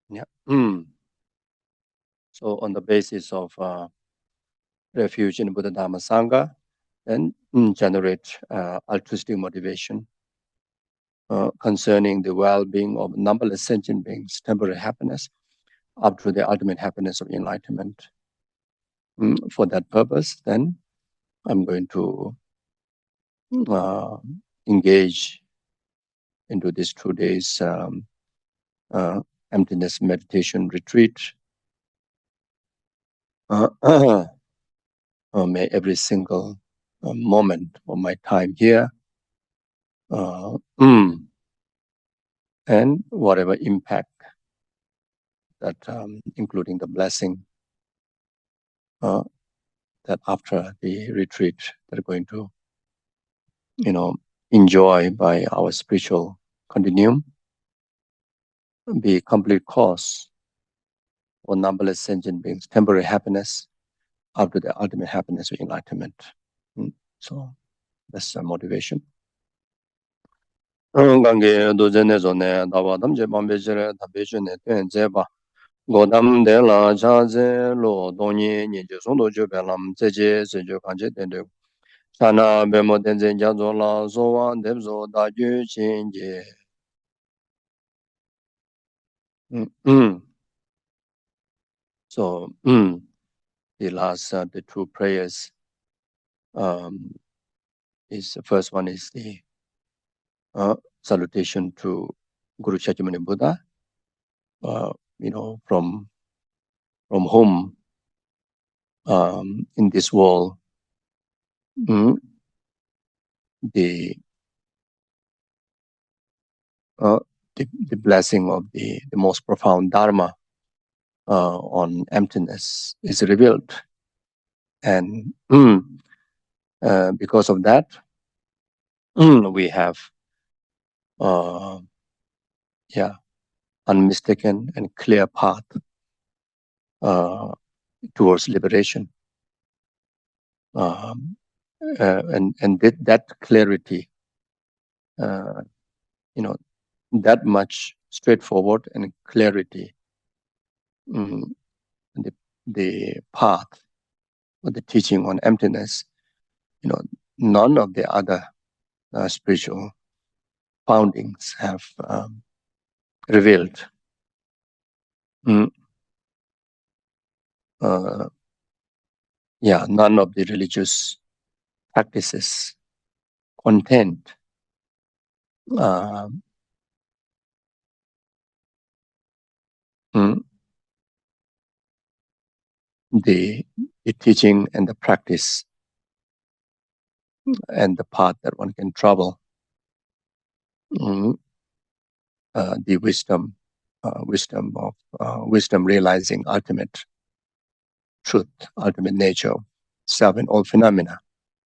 yeah. So on the basis of refuge in Buddha Dhamma Sangha, then generate altruistic motivation concerning the well-being of numberless sentient beings, temporary happiness, up to the ultimate happiness of enlightenment. For that purpose, then I'm going to engage into this 2 days emptiness meditation retreat. May every single moment of my time here and whatever impact that, including the blessing that after the retreat they're going to, enjoy by our spiritual continuum, be complete cause for numberless sentient beings, temporary happiness up to the ultimate happiness of enlightenment. So that's the motivation. Gange dojene zone dawa damje bambejere tabejene tenjeba godam de la jaze lo donye nije sondo jobelam zeje zejo kanje dende sana bemo denze jazo la zowa debzo da ju chinje. So the last the two prayers is the first one is the salutation to Guru Shakyamuni Buddha, from whom in this world the blessing of the most profound Dharma on emptiness is revealed, and because of that, we have unmistaken and clear path towards liberation, and that clarity, that much straightforward and clarity. The path or the teaching on emptiness, none of the other spiritual foundings have revealed. None of the religious practices contain the teaching and the practice and the path that one can travel, the wisdom realizing ultimate truth, ultimate nature of self and all phenomena.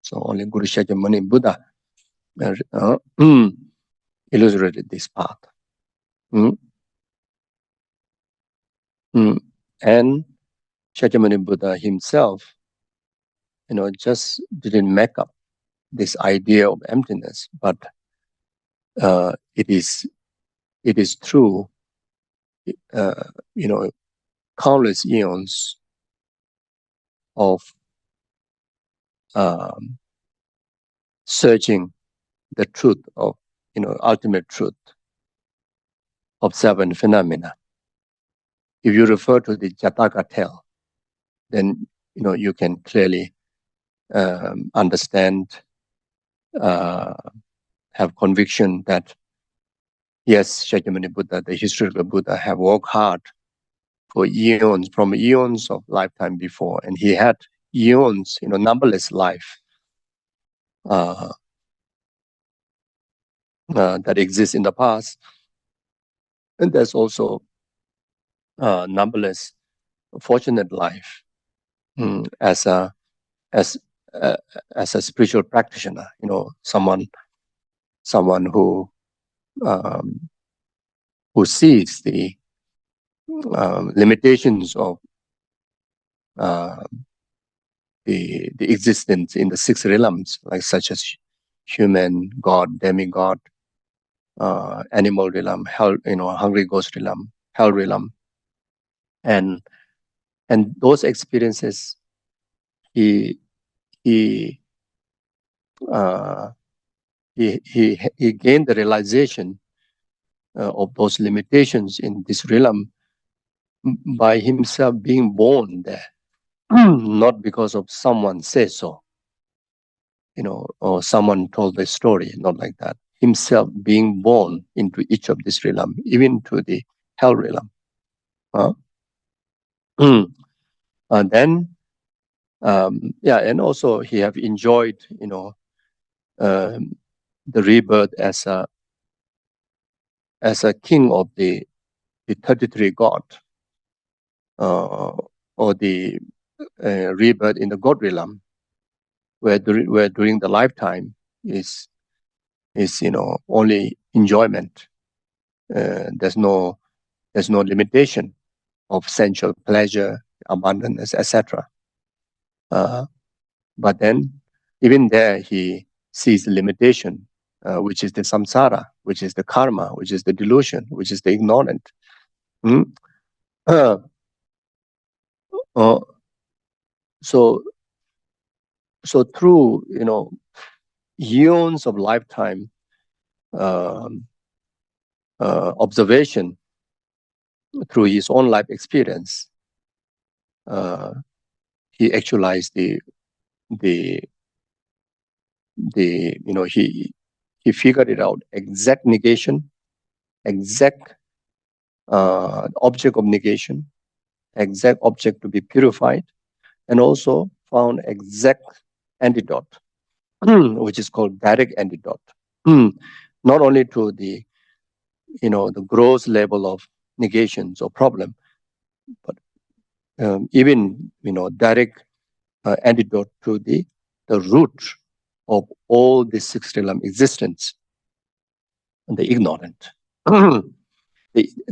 So only Guru Shakyamuni Buddha illustrated this path. And Shakyamuni Buddha himself, just didn't make up this idea of emptiness, but it is through countless eons of searching the truth of ultimate truth of seven phenomena. If you refer to the Jataka tale, then you can clearly understand, have conviction that yes, Shakyamuni Buddha, the historical Buddha, have worked hard for eons, from eons of lifetime before, and he had eons, numberless life that exists in the past, and there's also numberless fortunate life as a spiritual practitioner, someone who sees the limitations of the existence in the six realms, like such as human, God, demigod, animal realm, hell, hungry ghost realm, hell realm, and those experiences, he gained the realization of those limitations in this realm by himself being born there, not because of someone says so, or someone told the story, not like that. Himself being born into each of this realm, even to the hell realm. And then, and also he have enjoyed, the rebirth as a king of the 33 god, or the rebirth in the god realm, where during the lifetime is only enjoyment. There's no limitation of sensual pleasure, abundance, etc. But then, even there, he sees the limitation, which is the samsara, which is the karma, which is the delusion, which is the ignorant. So through eons of lifetime observation, through his own life experience, he actualized he figured it out, exact negation, exact object of negation, exact object to be purified, and also found exact antidote, which is called direct antidote. Not only to the the gross level of negations or problem, but even direct antidote to the root of all the six realm existence, the ignorant, the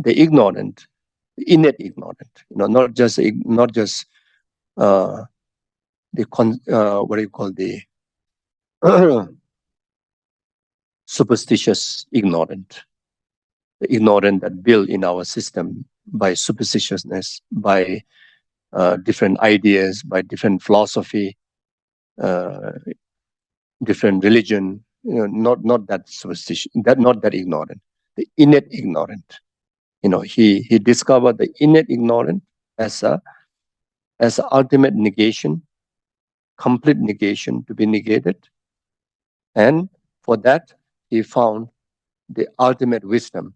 ignorant, innate ignorant. Not just what do you call the superstitious ignorant, ignorance that built in our system by superstitiousness, by different ideas, by different philosophy, different religion. Not that superstition, not that ignorant, the innate ignorant. He discovered the innate ignorant as ultimate negation, complete negation to be negated, and for that he found the ultimate wisdom,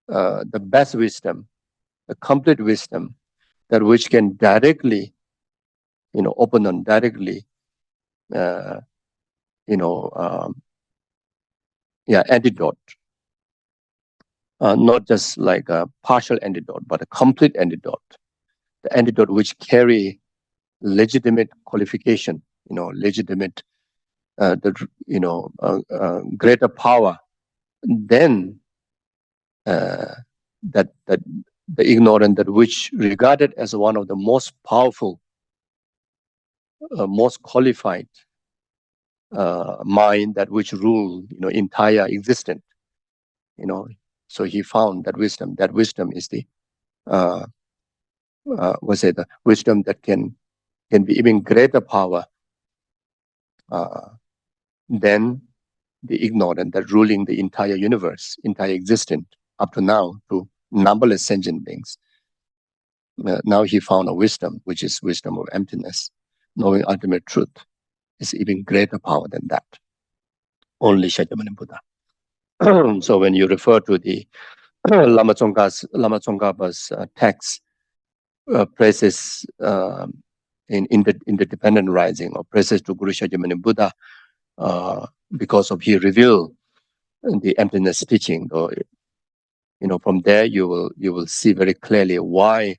the best wisdom, the complete wisdom, that which can directly, open and directly, antidote, not just like a partial antidote, but a complete antidote, the antidote which carry legitimate qualification, legitimate, greater power than that the ignorant, that which regarded as one of the most powerful, most qualified mind, that which rule entire existence. So he found that wisdom. That wisdom is the the wisdom that can be even greater power than the ignorant that ruling the entire universe, entire existence up to now, to numberless sentient beings. Now he found a wisdom, which is wisdom of emptiness, knowing ultimate truth is even greater power than that. Only Shakyamuni Buddha. So when you refer to the Lama Tsongkhapa's text, praises in the dependent rising, or praises to Guru Shakyamuni Buddha, because of he revealed the emptiness teaching, or from there you will see very clearly why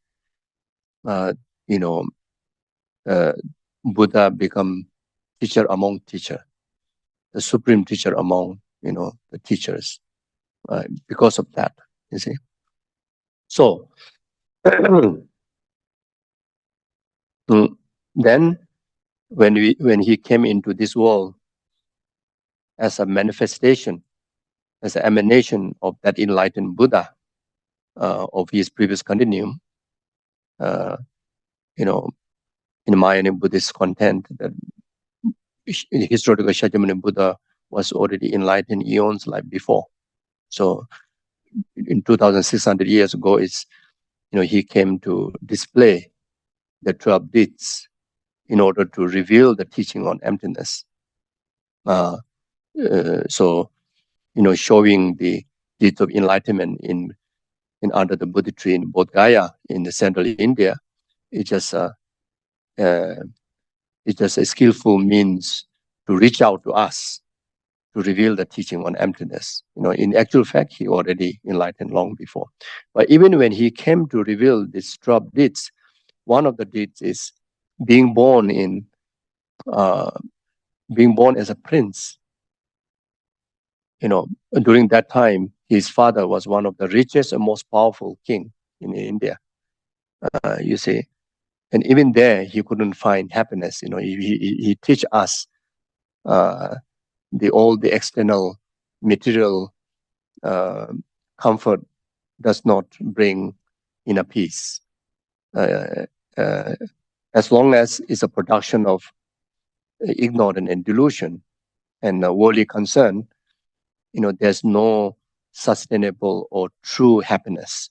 Buddha become teacher among teacher, the supreme teacher among the teachers, because of that, you see. So then when he came into this world as a manifestation, as an emanation of that enlightened Buddha, of his previous continuum, in Mayan Buddhist content, that historical Shakyamuni Buddha was already enlightened eons like before. So in 2,600 years ago, he came to display the 12 deeds in order to reveal the teaching on emptiness. So showing the deeds of enlightenment in under the Buddha tree in Bodh Gaya in the central India, it's just a skillful means to reach out to us, to reveal the teaching on emptiness. In actual fact, he already enlightened long before. But even when he came to reveal these 12 deeds, one of the deeds is being born as a prince. During that time, his father was one of the richest and most powerful king in India. You see, and even there, he couldn't find happiness. He teach us all the external material comfort does not bring inner peace. As long as it's a production of ignorance and delusion and worldly concern, there's no sustainable or true happiness.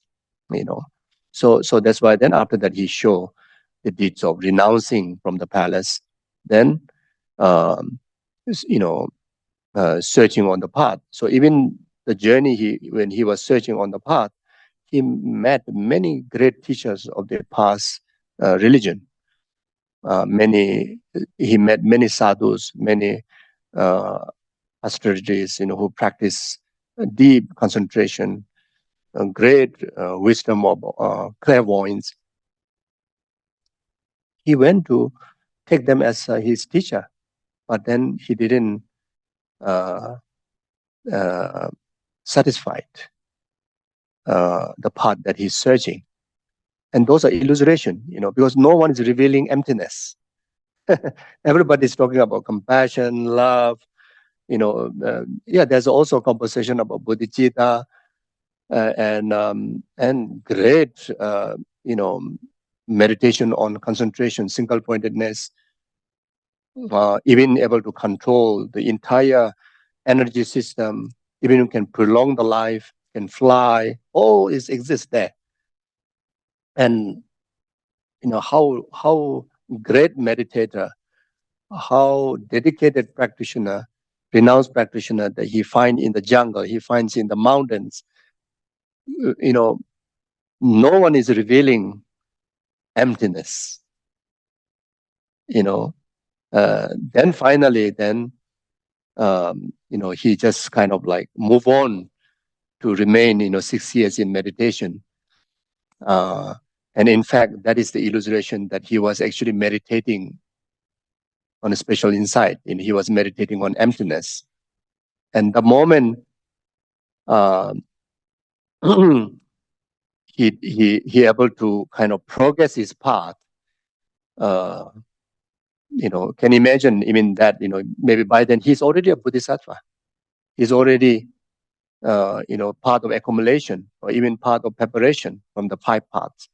So that's why then after that he showed the deeds of renouncing from the palace, then searching on the path. So even the journey, when he was searching on the path, he met many great teachers of the past religion. He met many sadhus, many astrologers, who practice deep concentration, great wisdom of clairvoyance. He went to take them as his teacher, but then he didn't satisfied the path that he's searching. And those are illustration, because no one is revealing emptiness. Everybody's talking about compassion, love, there's also a composition about bodhicitta, and great, meditation on concentration, single pointedness, even able to control the entire energy system, even you can prolong the life, can fly, all is exists there. And how great meditator, how dedicated practitioner, renounced practitioner that he finds in the jungle, he finds in the mountains. No one is revealing emptiness. Then finally, he just kind of like move on to remain, 6 years in meditation. And in fact, that is the illustration that he was actually meditating on a special insight. He was meditating on emptiness. And the moment he able to kind of progress his path, can imagine even that, maybe by then he's already a bodhisattva. He's already, part of accumulation or even part of preparation from the 5 paths.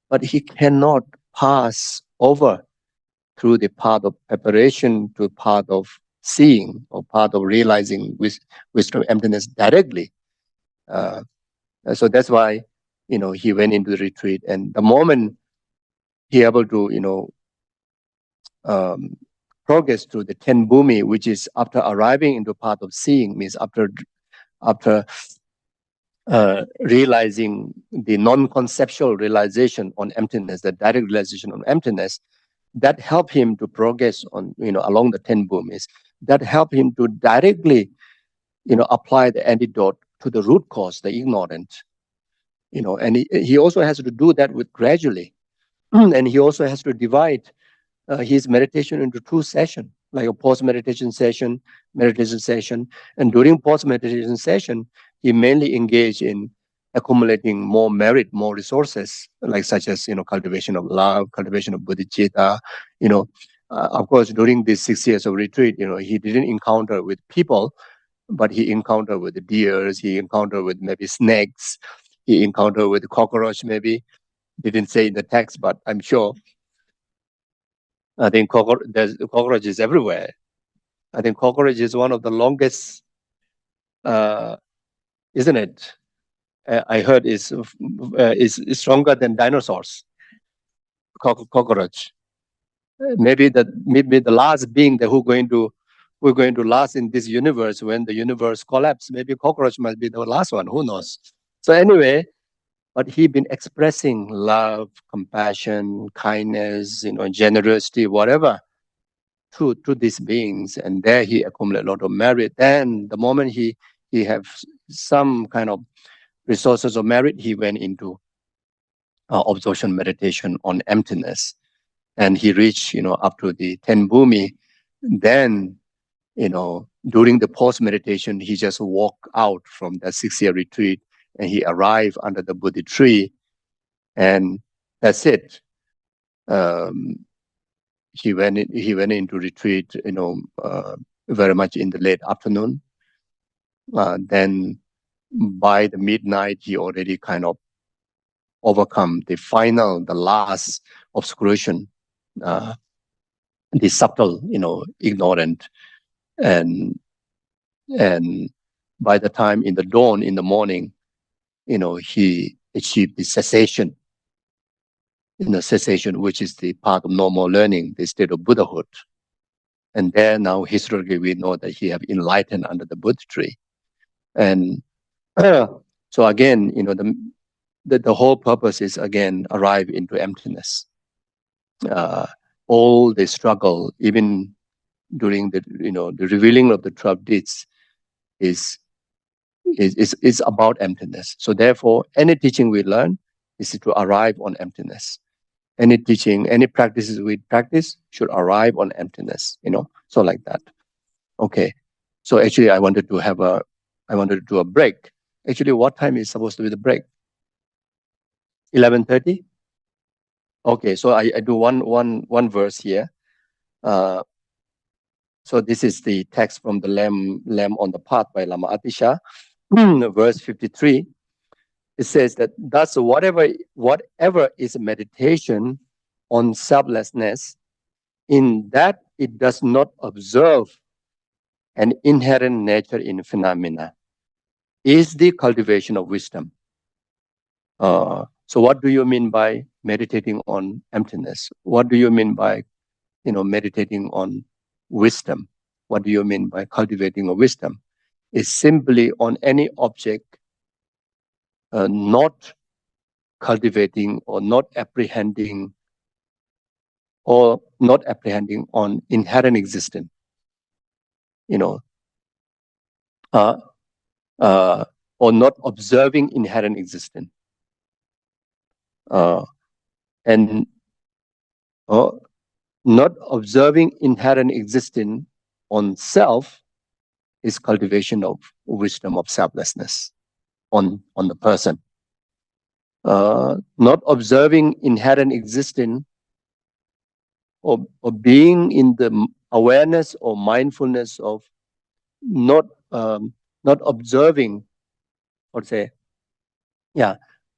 But he cannot pass over through the path of preparation to part of seeing or part of realizing wisdom emptiness directly. So that's why, he went into the retreat. And the moment he able to, progress through the 10 bhumi, which is after arriving into path of seeing, means after realizing the non-conceptual realization on emptiness, the direct realization on emptiness, that help him to progress on, along the 10 bhumis. That help him to directly, apply the antidote to the root cause, the ignorant. And he also has to do that with gradually. And he also has to divide his meditation into 2 sessions, like a post-meditation session, meditation session. And during post-meditation session, he mainly engaged in accumulating more merit, more resources, like such as, cultivation of love, cultivation of bodhicitta. Of course, during these 6 years of retreat, he didn't encounter with people, but he encountered with the deers, he encountered with maybe snakes, he encountered with cockroach maybe. Didn't say in the text, but I'm sure. I think there's cockroaches everywhere. I think cockroach is one of the longest, isn't it? I heard is stronger than dinosaurs. Cockroach. Maybe the last being that we're going to last in this universe when the universe collapses. Maybe cockroach might be the last one. Who knows? So anyway, but he been expressing love, compassion, kindness, generosity, whatever, to these beings, and there he accumulate a lot of merit. Then the moment he have some kind of resources of merit, he went into absorption meditation on emptiness, and he reached up to the 10 bhumi. Then during the post meditation, he just walked out from that 6-year retreat, and he arrived under the Bodhi tree, and that's it. He went into retreat, very much in the late afternoon. Then by the midnight, he already kind of overcome the last obscuration, the subtle, ignorant, and by the time in the dawn, in the morning, he achieved the cessation. Cessation, which is the part of normal learning, the state of Buddhahood. And there now, historically, we know that he have enlightened under the Buddha tree. And so again, the whole purpose is, again, arrive into emptiness. All the struggle, even during the revealing of the 12 deeds, is about emptiness. So therefore, any teaching we learn is to arrive on emptiness. Any teaching, any practices we practice should arrive on emptiness, so like that. Okay. So actually I wanted to do a break. Actually, what time is supposed to be the break? 11:30? Okay, so I do one verse here. So this is the text from the Lamb on the Path by Lama Atisha, verse 53. it says that thus whatever is meditation on selflessness, in that it does not observe an inherent nature in phenomena, is the cultivation of wisdom. So what do you mean by meditating on emptiness? What do you mean by, meditating on wisdom? What do you mean by cultivating a wisdom? It's simply on any object, not cultivating or not apprehending on inherent existence, uh, or not observing inherent existence, and not observing inherent existence on self is cultivation of wisdom of selflessness on the person. Not observing inherent existence or being in the awareness or mindfulness of not observing, or say,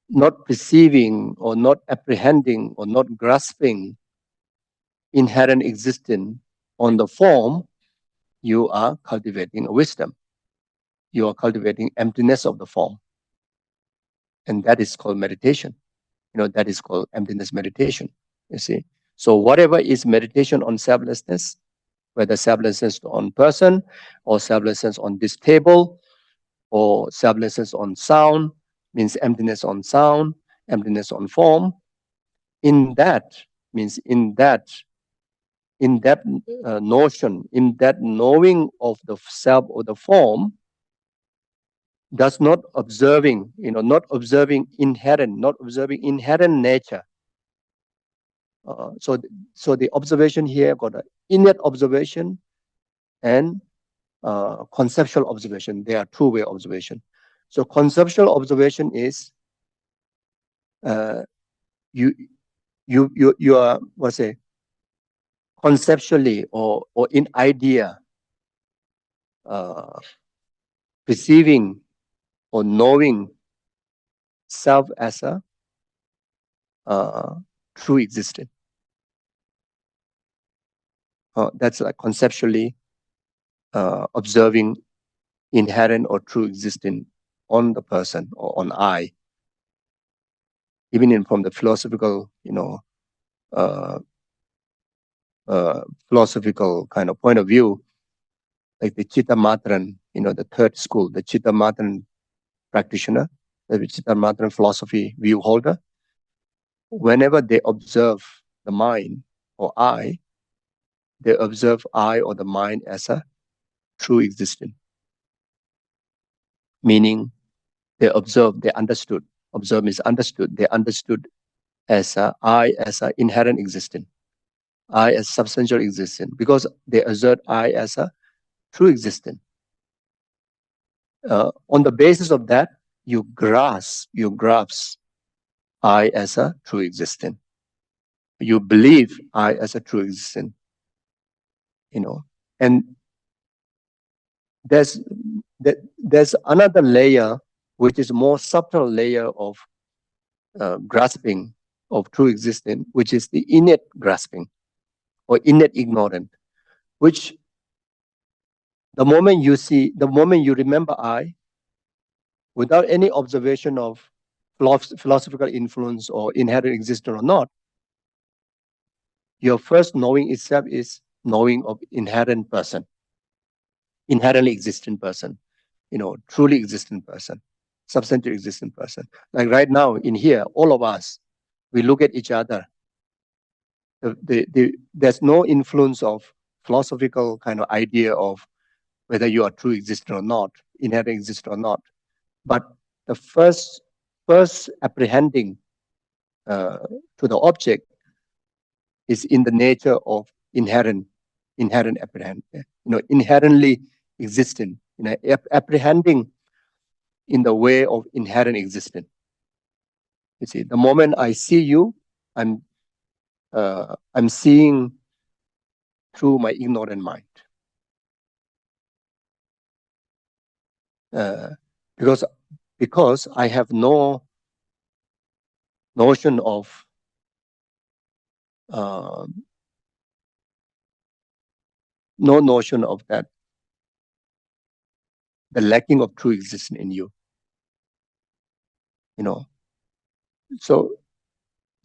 not perceiving or not apprehending or not grasping inherent existence on the form, you are cultivating a wisdom. You are cultivating emptiness of the form. And that is called meditation. That is called emptiness meditation, you see. So whatever is meditation on selflessness, whether selflessness on person or selflessness on this table or selflessness on sound, means emptiness on sound, emptiness on form, in that notion, in that knowing of the self or the form, does not observing, not observing inherent nature. So the observation here got an innate observation and conceptual observation. There are two-way observation. So conceptual observation is you are, what's say, conceptually or in idea, perceiving or knowing self as a true existence. That's like conceptually observing inherent or true existence on the person or on I. Even from the philosophical, philosophical kind of point of view, like the Chittamatran, the third school, the Chittamatran practitioner, the Chittamatran philosophy view holder, whenever they observe the mind or I, they observe I or the mind as a true existence. Meaning they observe, they understood. Observe is understood. They understood as I as an inherent existence. I as substantial existence, because they assert I as a true existence. On the basis of that, you grasp I as a true existence. You believe I as a true existence. And there's another layer, which is more subtle layer of grasping of true existence, which is the innate grasping or innate ignorance, which the moment you remember I, without any observation of philosophical influence or inherent existence or not, your first knowing itself is knowing of inherent person, inherently existent person, truly existent person, substantial existent person. Like right now in here, all of us, we look at each other. There's no influence of philosophical kind of idea of whether you are true existent or not, inherent existent or not. But the first apprehending to the object is in the nature of inherent apprehend, inherently existent, apprehending in the way of inherent existence. You see, the moment I see you, I'm seeing through my ignorant mind. Because I have no notion of no notion of that, the lacking of true existence in you. So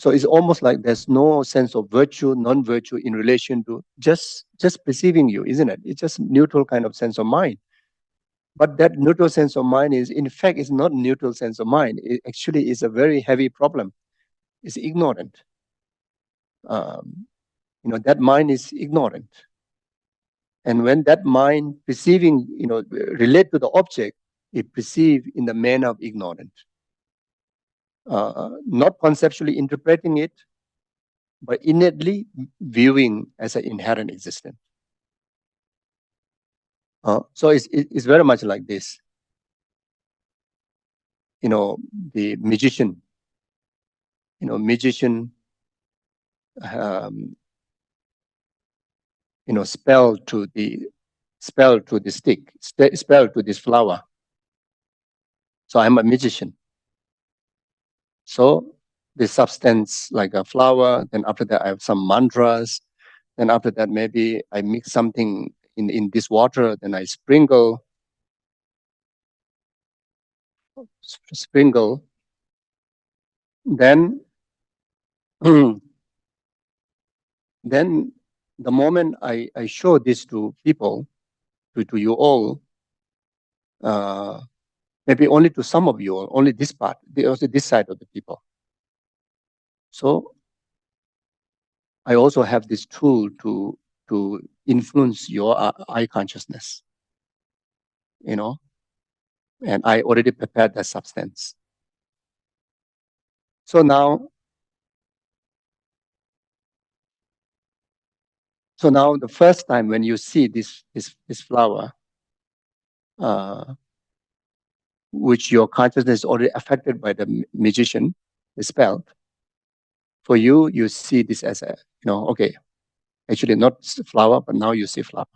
it's almost like there's no sense of virtue, non-virtue in relation to just perceiving you, isn't it? It's just neutral kind of sense of mind. But that neutral sense of mind is, in fact, is not neutral sense of mind. It actually is a very heavy problem. It's ignorant. That mind is ignorant. And when that mind perceiving, relate to the object, it perceive in the manner of ignorant. Not conceptually interpreting it, but innately viewing as an inherent existence. So it's very much like this. The magician, spell to the stick, spell to this flower. So I'm a magician. So the substance like a flower, then after that I have some mantras, then after that maybe I mix something in this water, then I sprinkle, then then the moment I show this to people, to you all, maybe only to some of you, only this part, also this side of the people. So I also have this tool to influence your eye consciousness, and I already prepared that substance. So now the first time when you see this flower, which your consciousness is already affected by the magician, the spell, for you see this as a, okay, actually not flower, but now you see flower.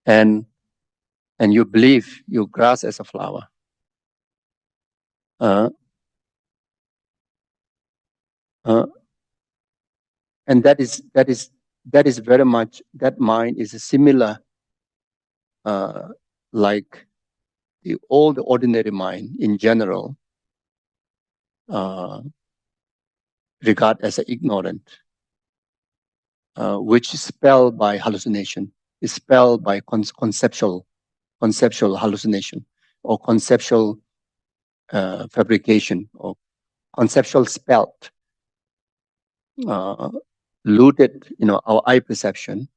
And you believe you grasp as a flower. And that is very much, that mind is similar, like all the ordinary mind in general, regard as an ignorant, which is spelled by hallucination, is spelled by conceptual hallucination, or conceptual fabrication, or conceptual spell, looted, our eye perception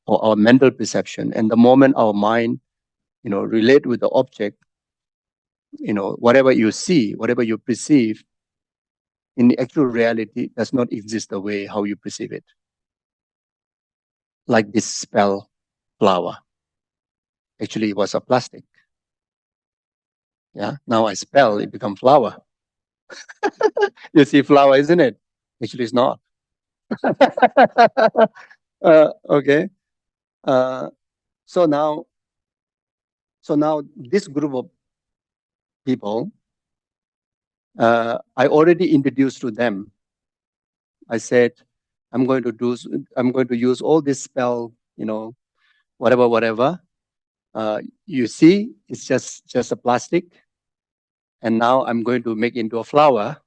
or our mental perception. And the moment our mind, relate with the object, whatever you see, whatever you perceive, in the actual reality does not exist the way how you perceive it. Like this spell flower. Actually, it was a plastic. Yeah. Now I spell, it become flower. You see flower, isn't it? Actually, it's not. Okay. So now this group of people, I already introduced to them. I said, I'm going to use all this spell, whatever. You see, it's just a plastic, and now I'm going to make into a flower.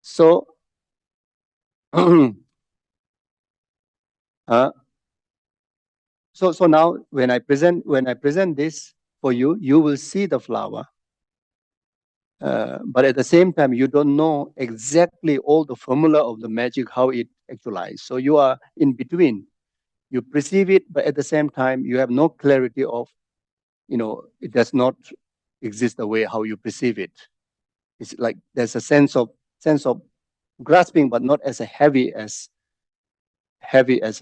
So, so now when I present this for you, you will see the flower. But at the same time, you don't know exactly all the formula of the magic, how it actualizes. So you are in between. You perceive it, but at the same time, you have no clarity of, it does not exist the way how you perceive it. It's like there's a sense of grasping, but not as heavy as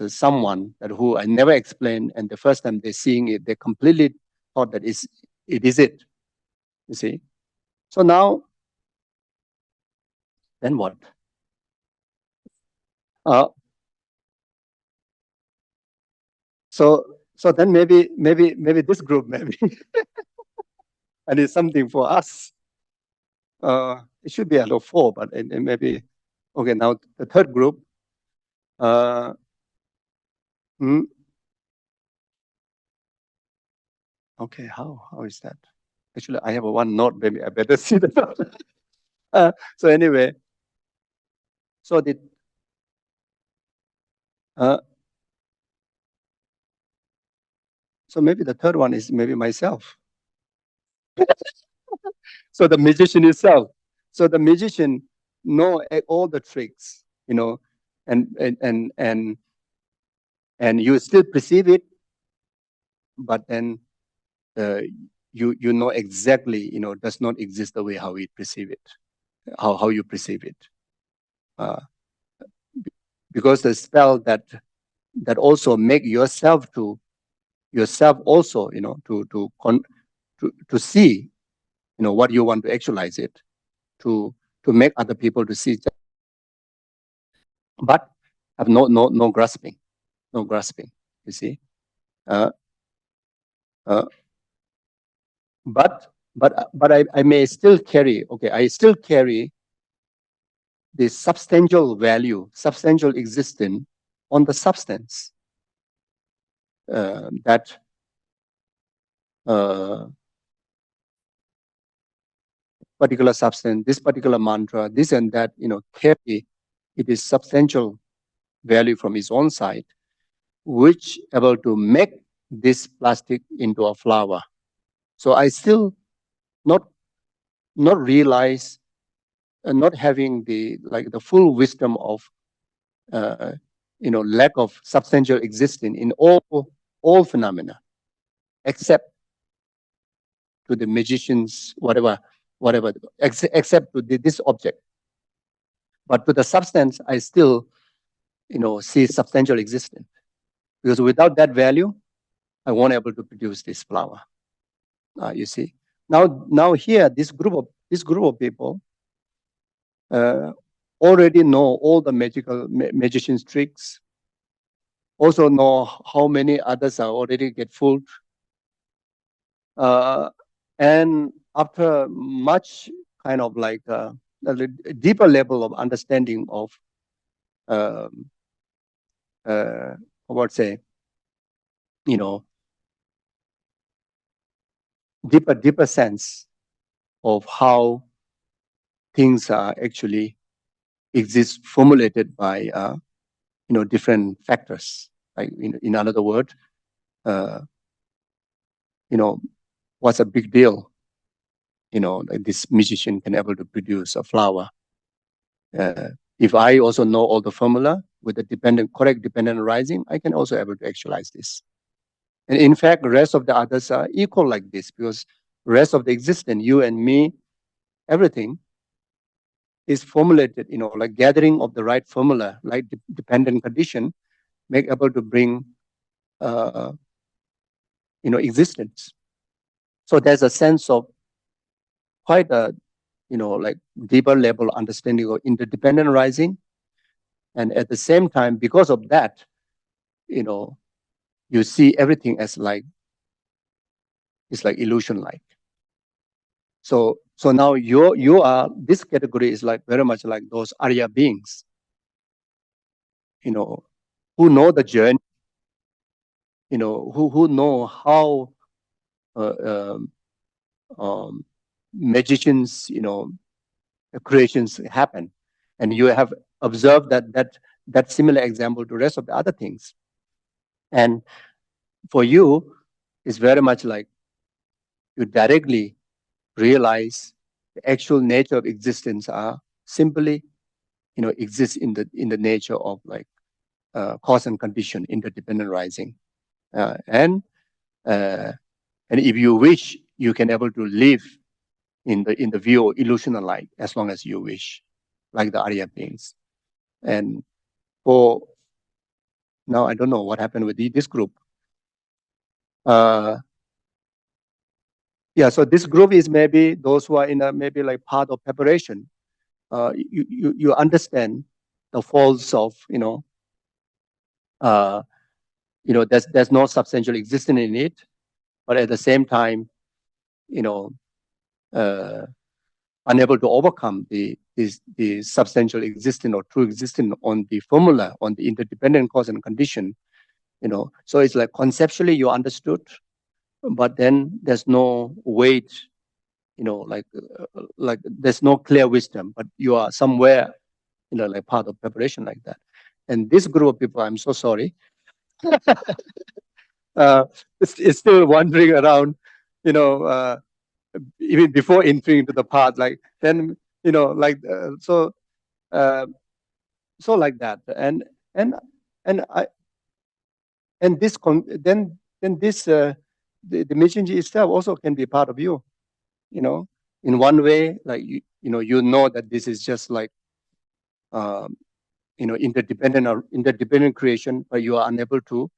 someone that who I never explained, and the first time they're seeing it, they completely thought that it is it. You see. So now, then what? So then maybe this group, maybe and it's something for us. It should be at 4, but it maybe, okay, now the third group. Okay, how is that? Actually, I have one note, maybe I better see the note. So anyway, so the so maybe the third one is maybe myself. So the magician itself. So the magician know all the tricks, you know, and you still perceive it, but then you know exactly, you know, does not exist the way how we perceive it, how you perceive it, because the spell that also make yourself also, you know, to see, you know, what you want to actualize it, to make other people to see, but have no grasping, you see. But I may still carry, okay, I still carry the substantial value, substantial existence on the substance, that particular substance, this particular mantra, this and that, you know, carry it is substantial value from its own side, which able to make this plastic into a flower. So I still not realize, not having the full wisdom of you know, lack of substantial existence in all phenomena, except to the magicians, whatever, except to this object. But to the substance, I still, you know, see substantial existence, because without that value, I won't able to produce this flower. You see, now here, this group of people already know all the magician's tricks. Also know how many others are already get fooled. And after much kind of like a deeper level of understanding of, I would say, you know, deeper sense of how things are actually exist, formulated by you know, different factors. Like in another word, you know, what's a big deal? You know, like this musician can able to produce a flower. If I also know all the formula with the correct dependent arising, I can also able to actualize this. And in fact, the rest of the others are equal like this, because rest of the existence, you and me, everything is formulated, you know, like gathering of the right formula, like dependent condition, make able to bring, you know, existence. So there's a sense of quite a, you know, like deeper level understanding of interdependent arising. And at the same time, because of that, you know, you see everything as like, it's like illusion like. So now you are, this category is like very much like those Arya beings, you know, who know the journey, you know, who know how magicians, you know, creations happen. And you have observed that similar example to the rest of the other things. And for you, it's very much like you directly realize the actual nature of existence are simply, you know, exist in the nature of like cause and condition, interdependent arising. And if you wish, you can able to live in the view of illusional light as long as you wish, like the Arya beings. And for now, I don't know what happened with this group. Yeah, so this group is maybe those who are in a maybe like part of preparation. You understand the faults of, you know, there's no substantial existence in it, but at the same time, you know, unable to overcome the substantial existence or true existence on the formula, on the interdependent cause and condition, so it's like conceptually you understood, but then there's no weight, like there's no clear wisdom, but you are somewhere, like part of preparation like that. And this group of people, I'm so sorry, it's still wandering around, even before entering into the path, like then, so like that. And I, and this then this the Meijinji itself also can be part of you, in one way, like you know that this is just like interdependent creation, but you are unable to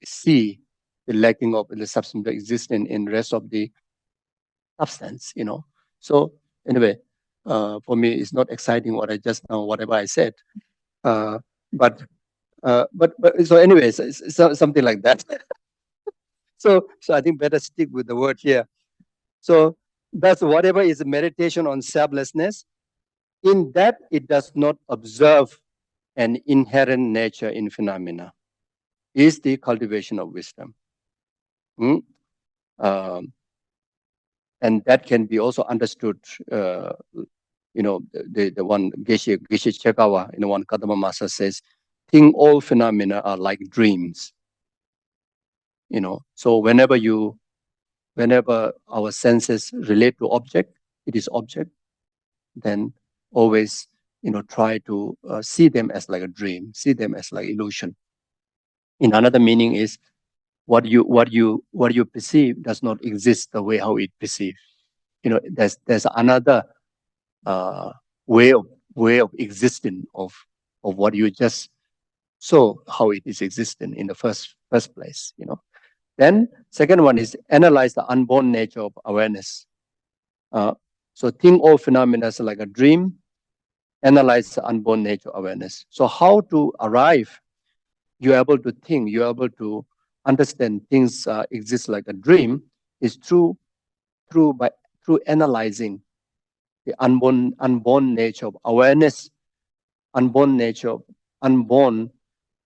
see the lacking of the substance that exists in rest of the substance, So anyway, for me, it's not exciting what I just now, whatever I said, but so anyways, it's something like that. So I think better stick with the word here. So that's whatever is meditation on selflessness. In that, it does not observe an inherent nature in phenomena. Is the cultivation of wisdom. And that can be also understood, the one Geshe Chekawa, one Kadama Master says, think all phenomena are like dreams. So whenever our senses relate to object, it is object, then always, try to see them as like a dream, see them as like illusion. In another meaning is what you perceive does not exist the way how it perceives. There's another way of existing of what you just saw how it is existing in the first place. Then second one is analyze the unborn nature of awareness. So think all phenomena as like a dream, analyze the unborn nature of awareness. So how to arrive? You're able to think, you're able to understand things exist like a dream is through analyzing the unborn nature of awareness. Unborn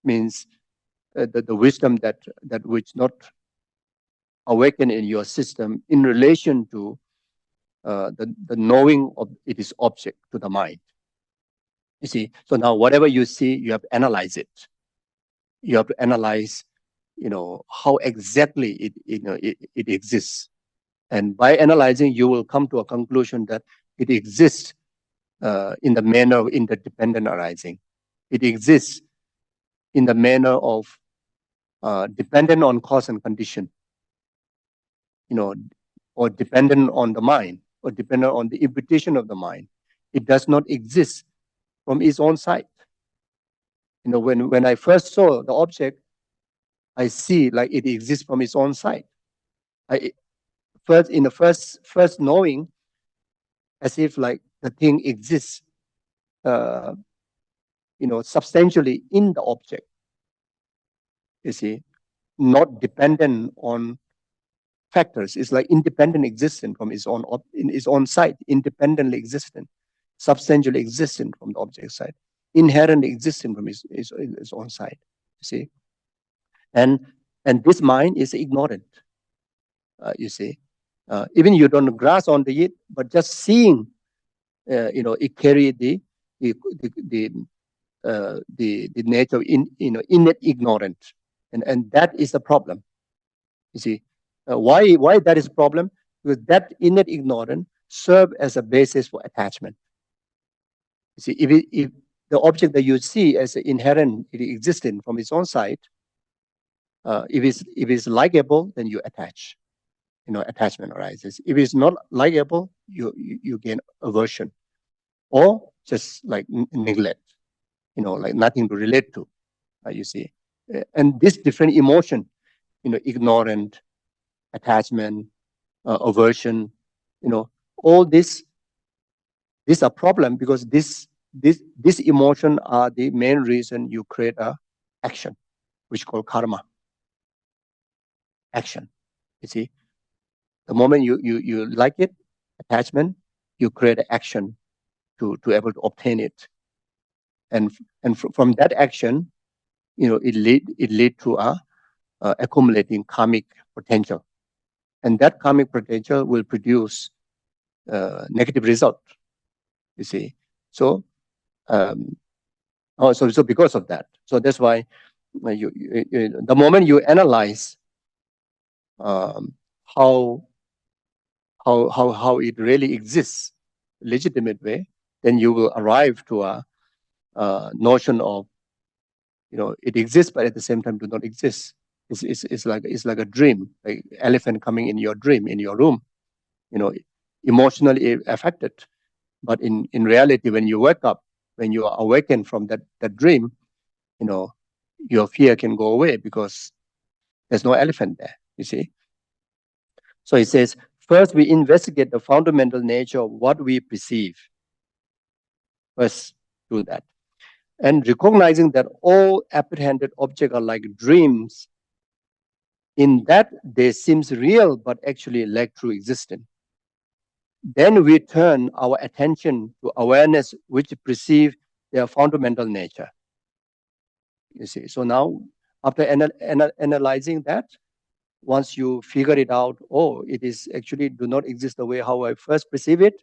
means the wisdom that which not awaken in your system in relation to the knowing of it is object to the mind. You see, so now whatever you see, you have to analyze it. You have to analyze, how exactly it exists. And by analyzing, you will come to a conclusion that it exists in the manner of interdependent arising. It exists in the manner of dependent on cause and condition, or dependent on the mind, or dependent on the imputation of the mind. It does not exist from its own side. When I first saw the object, I see like it exists from its own side. In the first knowing, as if like the thing exists, substantially in the object. You see, not dependent on factors. It's like independent existence from its own in its own side, independently existent, substantially existent from the object side, inherently existent from its own side. You see, and this mind is ignorant. You see, even you don't grasp onto it, but just seeing, it carry the nature of innate ignorance, and that is the problem. You see, why that is a problem? Because that innate ignorance serves as a basis for attachment. You see, if the object that you see as inherent, existing from its own side, if it's likable, then you attach. Attachment arises. If it's not likable, you gain aversion, or just like neglect. Like nothing to relate to. You see, and this different emotion, ignorant, attachment, aversion, all this a problem, because this emotion are the main reason you create a action, which called karma. Action. You see, the moment you like it, attachment, you create action to able to obtain it, and from that action, it lead to a accumulating karmic potential, and that karmic potential will produce negative result. You see, so so because of that, so that's why the moment you analyze how it really exists, legitimate way, then you will arrive to a notion of, it exists, but at the same time do not exist. It's like a dream, like elephant coming in your dream, in your room, emotionally affected. But in reality, when you wake up, when you are awakened from that dream, your fear can go away because there's no elephant there, you see. So it says, first we investigate the fundamental nature of what we perceive. First do that. And recognizing that all apprehended objects are like dreams, in that they seem real but actually lack true existence. Then we turn our attention to awareness which perceive their fundamental nature. You see, so now after analyzing that, once you figure it out, it is actually do not exist the way how I first perceive it.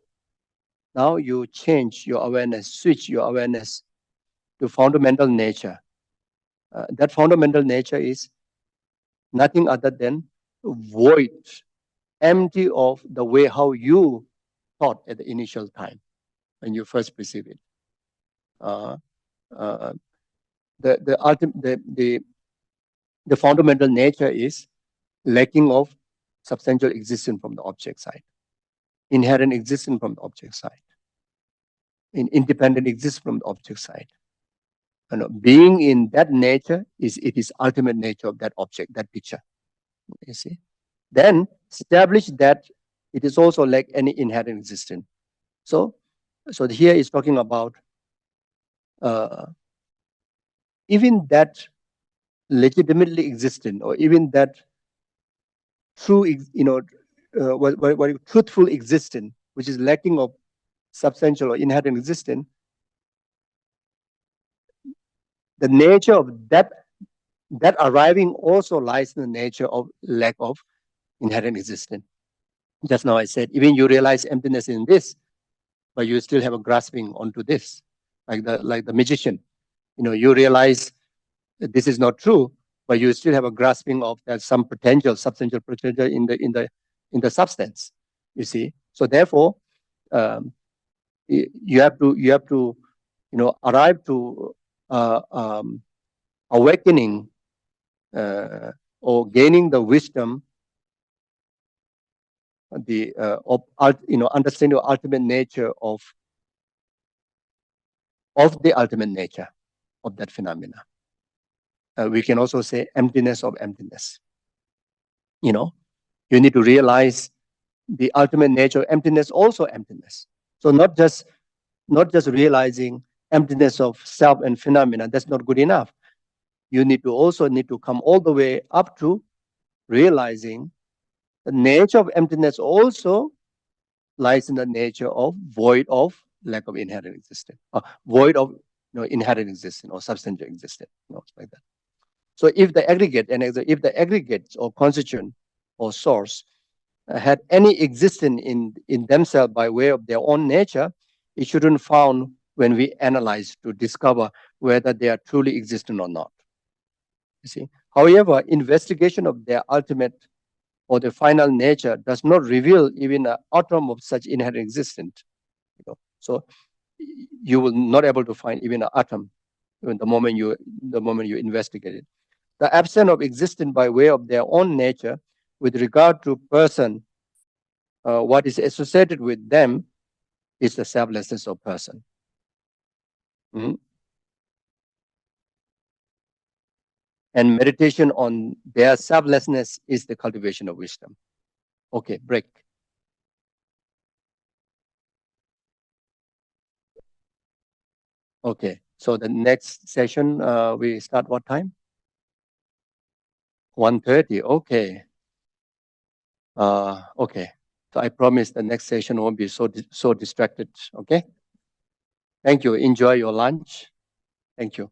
Now you change your awareness, switch your awareness to fundamental nature. That fundamental nature is nothing other than void, empty of the way how you thought at the initial time when you first perceive it. The fundamental nature is lacking of substantial existence from the object side, inherent existence from the object side, independent existence from the object side. Being in that nature it is ultimate nature of that object, that picture. You see, then establish that it is also like any inherent existence. So here is talking about even that legitimately existent, or even that true, truthful existence, which is lacking of substantial or inherent existence. The nature of that arriving also lies in the nature of lack of inherent existence. Just now I said, even you realize emptiness in this, but you still have a grasping onto this, like the magician. You realize that this is not true, but you still have a grasping of that some substantial potential in the substance. You see, so therefore, you have to arrive to awakening or gaining the wisdom, understanding the ultimate nature of the ultimate nature of that phenomena. We can also say emptiness of emptiness. You need to realize the ultimate nature of emptiness, also emptiness. So not just realizing emptiness of self and phenomena, that's not good enough. You need to come all the way up to realizing the nature of emptiness also lies in the nature of void of lack of inherent existence, void of inherent existence or substantial existence, like that. So if the aggregates or constituent or source had any existence in themselves by way of their own nature, it shouldn't found when we analyze to discover whether they are truly existent or not. You see, however, investigation of their ultimate or the final nature does not reveal even an atom of such inherent existence. So you will not able to find even an atom the moment you investigate it. The absence of existence by way of their own nature with regard to person, what is associated with them is the selflessness of person. And meditation on their selflessness is the cultivation of wisdom. Okay, break. Okay, so the next session, we start what time? 1:30, okay. Okay. So I promise the next session won't be so distracted. Okay. Thank you. Enjoy your lunch. Thank you.